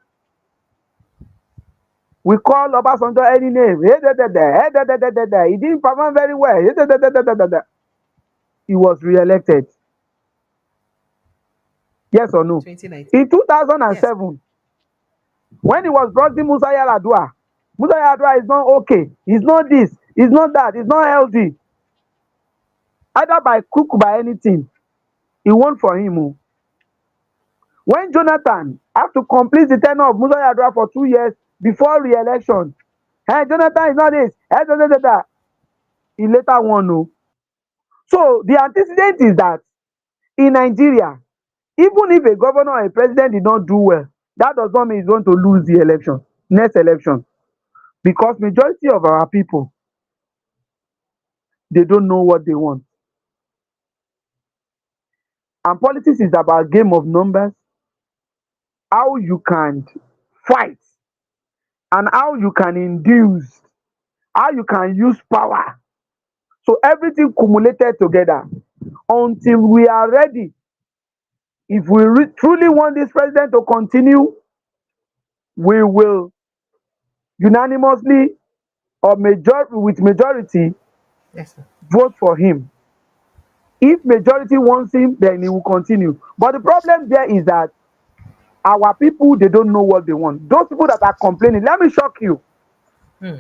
we call Obasanjo any name. Hey, da, da, da, hey, da, da, da, da, da. He didn't perform very well. Hey, da, da, da, da, da, da, da. He was re-elected. Yes or no? 2019. In Yes. 2007, when he was brought in Musa Yaradua, Musa Yaradua is not okay. He's not this. He's not that. He's not healthy. Either by cook by anything, he won for him. Oh. When Jonathan had to complete the tenure of Musa Yaradua for 2 years before re-election, hey, Jonathan is not this. Hey, da, da, da, da. He later won. Oh. So the antecedent is that in Nigeria, even if a governor or a president did not do well, that does not mean he's going to lose the election, next election, because majority of our people, they don't know what they want. And politics is about game of numbers, how you can fight, and how you can induce, how you can use power. So everything cumulated together until we are ready. If we truly want this president to continue, we will unanimously or with majority Yes, sir. vote for him. If majority wants him, then he will continue. But the problem there is that our people, they don't know what they want. Those people that are complaining, let me shock you. Hmm.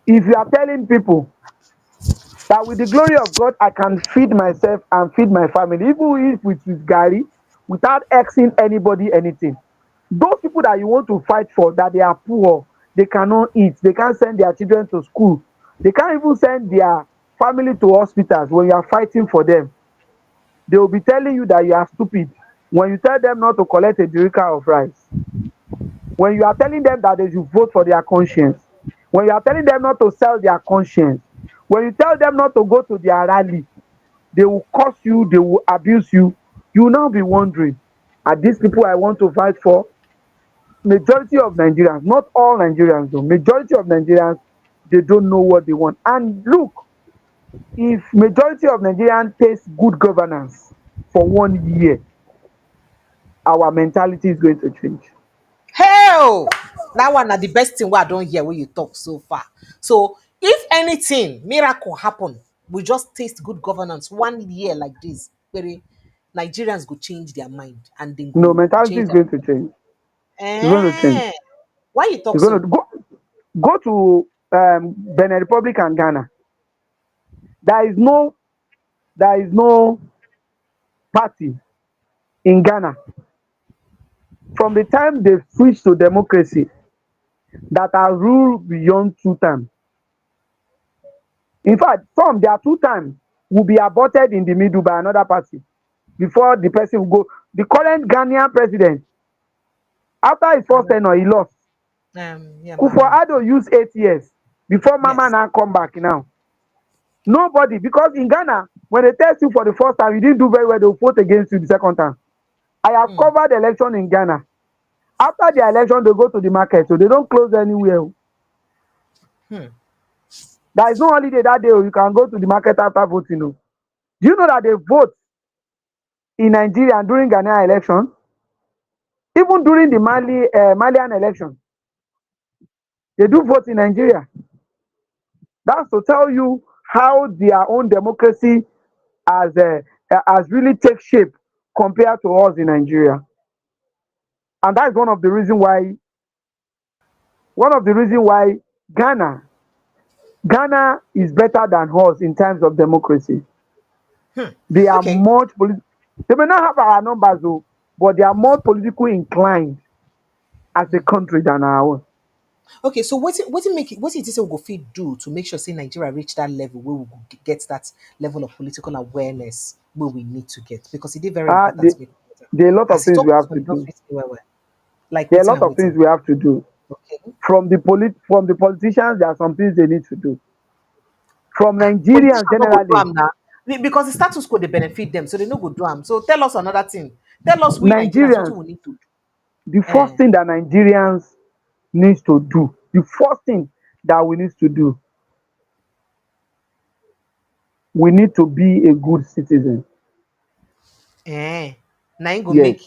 If you are telling people that with the glory of God, I can feed myself and feed my family, even if with Gary, without asking anybody anything. Those people that you want to fight for, that they are poor, they cannot eat, they can't send their children to school, they can't even send their family to hospitals. When you are fighting for them, they will be telling you that you are stupid. When you tell them not to collect a jerrycan of rice, when you are telling them that they should vote for their conscience, when you are telling them not to sell their conscience, when you tell them not to go to their rally, they will curse you, they will abuse you. You will now be wondering, are these people I want to fight for? Majority of Nigerians, not all Nigerians though, majority of Nigerians, they don't know what they want. And look, if majority of Nigerians taste good governance for 1 year, our mentality is going to change. Hell, that one are the best thing I don't hear when you talk so far. So if anything miracle happen, we just taste good governance 1 year like this. Very Nigerians go change their mind and then No, go mentality change is their. going to change. It's going to change. Eh, why you talk It's going so? to go to Benin Republic and Ghana. There is no there is no party in Ghana from the time they switched to democracy that has ruled beyond 2 terms. In fact, some their 2 terms will be aborted in the middle by another party before the person will go. The current Ghanaian president, after his first tenure, he lost. Yeah, Kufuor Mahama. Addo used 8 years before Mama Yes. now come back now. Nobody, because in Ghana, when they test you for the first time, you didn't do very well, they'll vote against you the second time. I have Hmm. covered the election in Ghana. After the election, they go to the market, so they don't close anywhere. Hmm. There is no holiday that day. You can go to the market after voting. Do you know that they vote in Nigeria during Ghanaian election? Even during the Malian election, they do vote in Nigeria. That's to tell you how their own democracy has really take shape compared to us in Nigeria. And that is one of the reason why Ghana is better than us in terms of democracy. They are Okay. much they may not have our numbers though, but they are more politically inclined as a country than our own. Okay, so what it is we go fit do to make sure say Nigeria reach that level where we go get that level of political awareness where we need to get because it is very Uh, important they, to make it. there are a lot of As you things talk we this have to one, it don't do. fit me well well. Like There are a waiting lot and of things waiting. we have to do. Okay. From the politicians, there are some things they need to do. From Politicians Nigerians no go do generally, am now. Because the status quo they benefit them, so they no go do am. So tell us another thing. Tell us we Nigerians what Nigerians, we need to do. the first Eh. thing that Nigerians needs to do, the first thing that we need to do, we need to be a good citizen. Eh. Now you go Yes,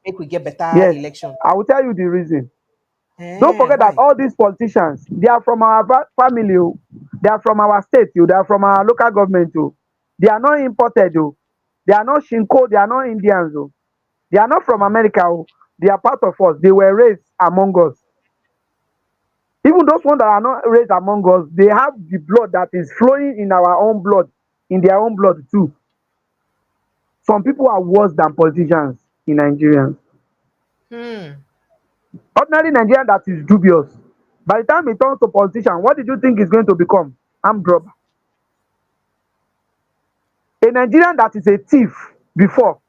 make we get better yes. election. I will tell you the reason. Don't Eh, forget that why? all these politicians, they are from our family. Oh. They are from our state. Oh. They are from our local government. Oh. They are not imported. Oh. They are not Shinko. They are not Indians. Oh. They are not from America. Oh. They are part of us. They were raised among us. Even those ones that are not raised among us, they have the blood that is flowing in our own blood, in their own blood too. Some people are worse than politicians in Nigeria. Hmm. Ordinary Nigerian that is dubious. By the time he turns to politician, what did you think he's going to become? Armed robber. A Nigerian that is a thief before,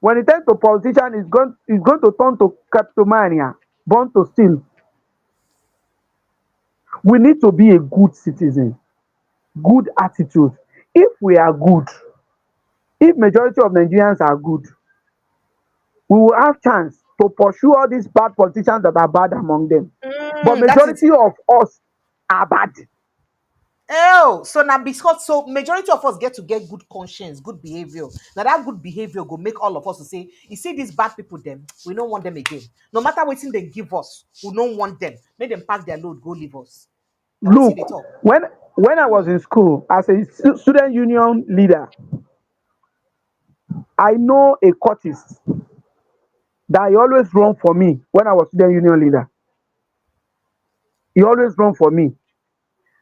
when he turns to politician, is going to turn to Kleptomaniac, born to steal. We need to be a good citizen, good attitude. If we are good, if majority of Nigerians are good, we will have chance to pursue all these bad politicians that are bad among them. But That is majority of us are bad. oh, so now because so majority of us get good conscience, good behavior. Now that good behavior go make all of us to say, you see these bad people, them we don't want them again. No matter what thing they give us, we don't want them. Make them pack their load, go leave us. Now we see Look, they talk. when I was in school as a student union leader, I know a Curtis that he always run for me when I was student union leader. He always run for me.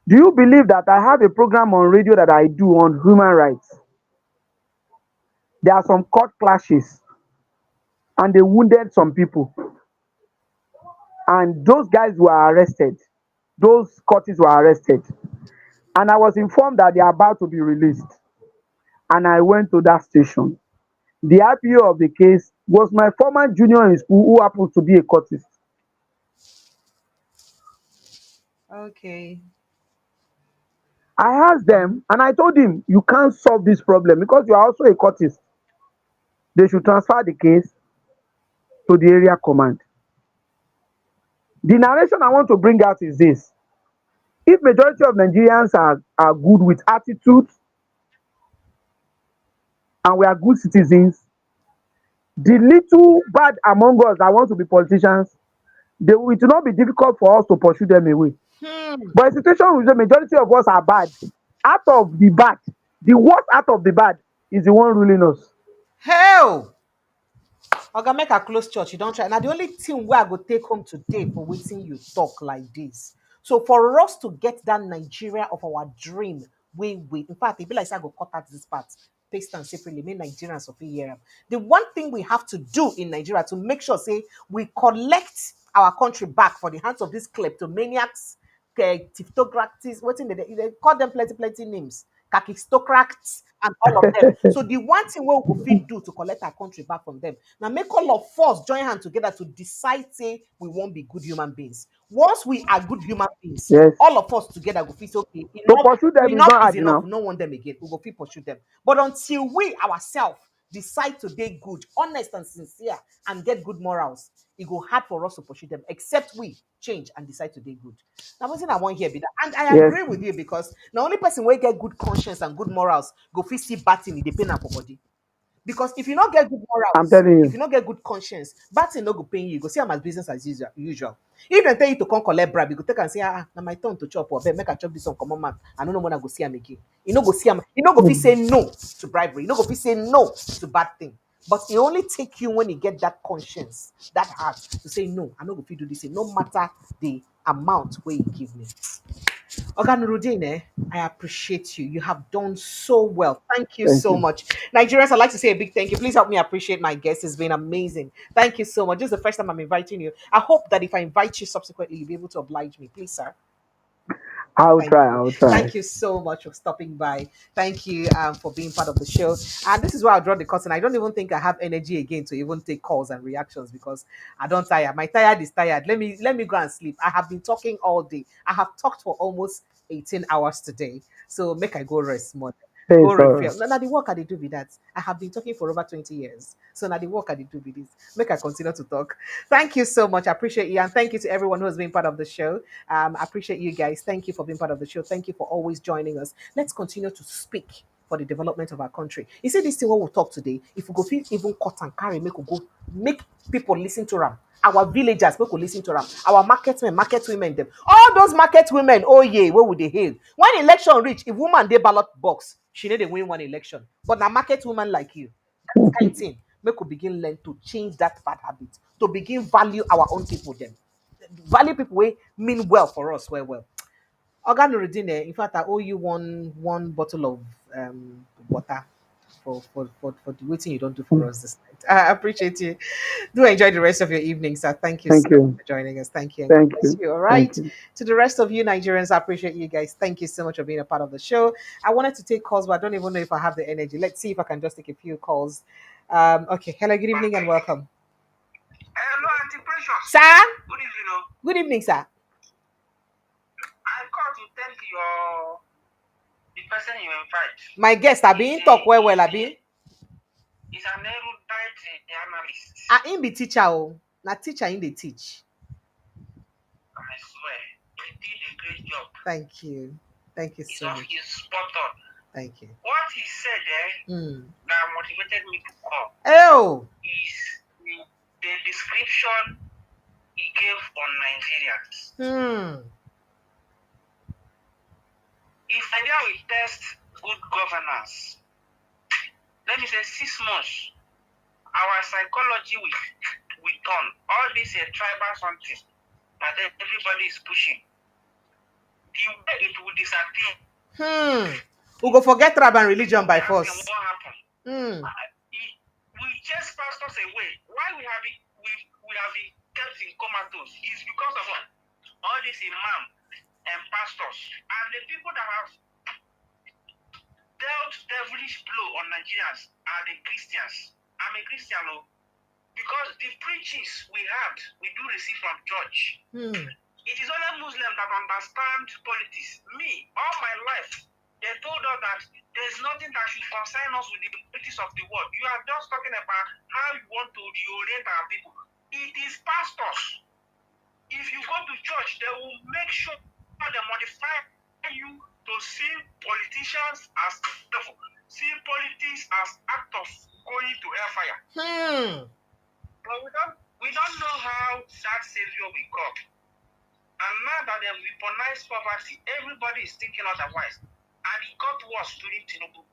Do you believe that I have a program on radio that I do on human rights? There are some court clashes and they wounded some people. And those guys were arrested. Those Curtis were arrested. And I was informed that they are about to be released. And I went to that station. The IPO of the case was my former junior in school who happens to be a Curtis. Okay. I asked them and I told him, you can't solve this problem because you are also a Curtis. They should transfer the case to the area command. The narration I want to bring out is this. If majority of Nigerians are good with attitude and we are good citizens, the little bad among us that want to be politicians, it will not be difficult for us to pursue them away. But a situation with the majority of us are bad. Out of the bad, the worst out of the bad is the one ruling us. Hell! Oga, make a close church. You don't try. Now, the only thing where I go take home today for waiting you talk like this. So, for us to get that Nigeria of our dream, in fact, it be like I go cut out this part, paste and separately, make Nigerians of here. The one thing we have to do in Nigeria to make sure, say, we collect our country back for the hands of these kleptomaniacs, tiftocrats, what in they call them plenty names, kakistocrats, and all of them. So the one thing we will fit do to collect our country back from them. Now make all of us join hands together to decide, say, we won't be good human beings. Once we are good human beings, Yes. all of us together go feel say, okay, To pursue them is enough not is hard enough. now. We don't want them again. We go fit pursue them. But until we ourselves decide to be good, honest and sincere, and get good morals, it go hard for us to pursue them, except we change and decide to be good. Now, one thing I want here be that, and I Yes. agree with you because the only person will get good conscience and good morals go fit see batting in the pain for body. Because if you not get good I'm morals, telling if you. you not get good conscience, batting no go pay you. You go see them as business as usual. If they tell you to come collect bribe, you go take and say, now my turn to chop or make I chop this on common man. I don't know when I go see him again. You know go see him. You know go fit say no to bribery. You know go fit say no to bad thing. But it only take you when you get that conscience, that heart to say no. I know go fit do this, no matter the amount where you give me. Oga Nurudeen, I appreciate you. You have done so well. Thank you Thank so you. much. Nigerians, I'd like to say a big thank you. Please help me appreciate my guest. It's been amazing. Thank you so much. This is the first time I'm inviting you. I hope that if I invite you subsequently, you'll be able to oblige me. Please, sir. I'll Thank try. you. I'll try. Thank you so much for stopping by. Thank you for being part of the show. And this is where I'll draw the curtain. I don't even think I have energy again to even take calls and reactions because I don't tire. My tired is tired. Let me go and sleep. I have been talking all day. I have talked for almost 18 hours today. So make I go rest more. Hey, Go sorry. refill. Now the work I dey do with that. I have been talking for over 20 years. So now the work I dey do with this. Make I continue to talk. Thank you so much. I appreciate you. And thank you to everyone who has been part of the show. I appreciate you guys. Thank you for being part of the show. Thank you for always joining us. Let's continue to speak for the development of our country. You see, this thing what we'll talk today, if we go feel even cut and carry, make people listen to them. Our villagers, people listen to them. Our market men, market women, them. All those market women, oh yeah, where would they hail? When election reach, if woman they ballot box, she need to win one election. But now market woman like you, that kind of thing, make we begin learn to change that bad habit, to begin value our own people them. Value people wey mean well for us well. Oga Nuruddin, in fact, I owe you one bottle of water for the waiting you don't do for us this night. I appreciate you. Do enjoy the rest of your evening, sir. Thank you so Thank much you. for joining us. Thank you and God Thank bless you. you. All Thank right. you. To the rest of you Nigerians, I appreciate you guys. Thank you so much for being a part of the show. I wanted to take calls, but I don't even know if I have the energy. Let's see if I can just take a few calls. Okay. Hello, good evening and welcome. Hello, Auntie Precious. Sir? Good evening. Oh. Good evening, sir. I called to thank the person you invite. My guest, I been talk well, I been. He's an erudite analyst. In be teacher, oh, na teacher in the teach. I swear, he did a great job. Thank you. Thank you so much. He's spot on. Thank you. What he said there that motivated me to come Oh, is the description he gave on Nigerians. If Nigeria will test good governance, let me say 6 months, our psychology will turn. All this tribal something that everybody is pushing, the way it will disappear. we go forget tribe and religion by force. What happened? We chase pastors away. Why we have been kept in comatose is because of what? All these imam and pastors and the people that have dealt devilish blow on Nigerians are the Christians. I'm a Christian, because the preachings we do receive from church. It is only Muslims that understand politics. Me, all my life, they told us that there's nothing that should concern us with the politics of the world. You are just talking about how you want to reorient our people. It is pastors. If you go to church, they will make sure they modify you to see politicians as devil, see politics as actors going to hellfire. But we don't know how that savior will come. And now that they have weaponized poverty, everybody is thinking otherwise. And it got worse during Tinubu.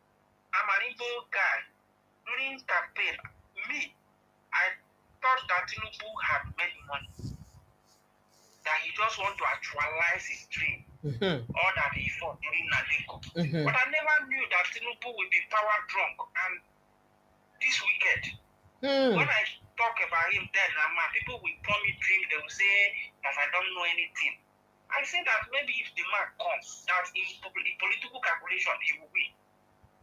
I'm an Igbo guy. During campaign, I thought that Tinubu had made money. That he just want to actualize his dream. All that he fought during Nadeko. But I never knew that Tinubu will be power drunk and this wicked. When I talk about him then, people will call me drink, they will say that I don't know anything. I say that maybe if the man comes, that in political calculation, he will win.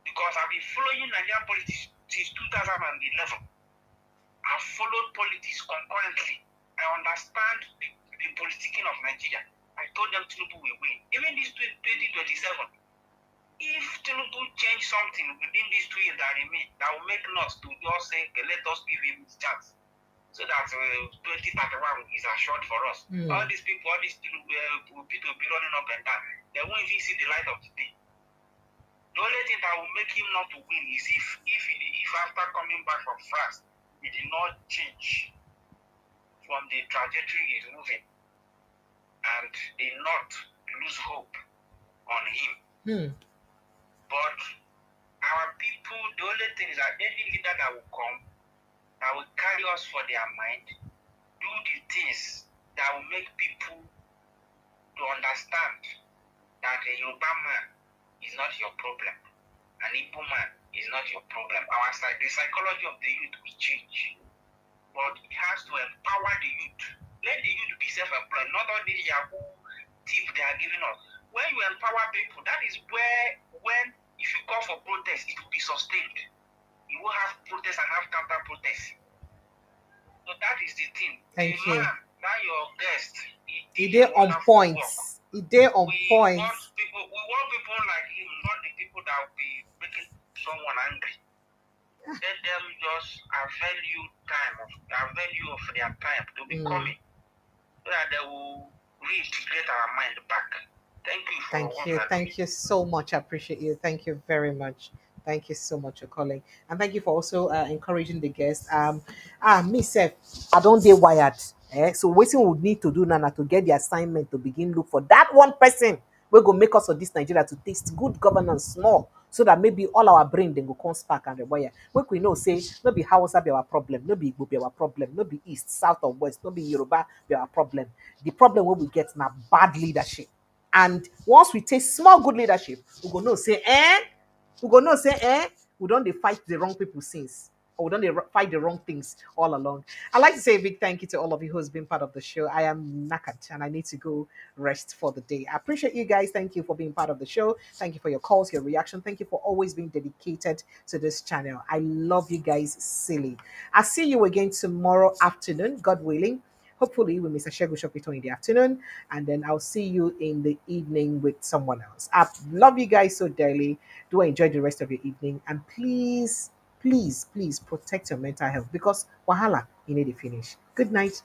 Because I've been following Nigerian politics since 2011. I've followed politics concurrently. I understand the politicking of Nigeria. I told them Tinubu will win. Even this 2027, if Tinubu change something within these 2 years that remain, that will make us to just say, okay, let us give him his chance. So that 2031 is assured for us. All these people, all these people will be running up and down. They won't even see the light of the day. The only thing that will make him not to win is if after coming back from France, he did not change from the trajectory he's moving and did not lose hope on him. But our people, the only thing is that any leader that will come, that will carry us for their mind, do the things that will make people to understand that a Yoruba man is not your problem. An Igbo man is not your problem. The psychology of the youth will change. But it has to empower the youth. Let the youth be self-employed, not all these Yahoo tips they are giving us. When you empower people, that is where, if you call for protest, it will be sustained. You will have protest and have counter-protest. So that is the thing. Thank you. Man, that your guest, he did on point. He did on point. We want people like him, not the people that will be making someone angry. Let them just avail you of their time to be coming, so that they will reintegrate our mind back. Thank you for Thank you so much. I appreciate you. Thank you very much. Thank you so much for calling, and thank you for also encouraging the guests. Me self, I don't get wired. So what we would need to do now to get the assignment to begin look for that one person. We're gonna make us of this Nigeria to taste good governance small, so that maybe all our brain then go come spark and rewire. What we know say no be Hausa be our problem, no be Igbo be our problem, no be East, South or West, no be Yoruba be our problem. The problem what we get now bad leadership. And once we take small good leadership, we go know say, we don't fight the wrong people since. Or we don't fight the wrong things all along. I'd like to say a big thank you to all of you who's been part of the show. I am knackered and I need to go rest for the day. I appreciate you guys. Thank you for being part of the show. Thank you for your calls, your reaction. Thank you for always being dedicated to this channel. I love you guys silly. I'll see you again tomorrow afternoon, God willing. Hopefully with Mr. Shegu Shopito in the afternoon, and then I'll see you in the evening with someone else. I love you guys so dearly. Do enjoy the rest of your evening, and please please, please protect your mental health because wahala, you need to finish. Good night.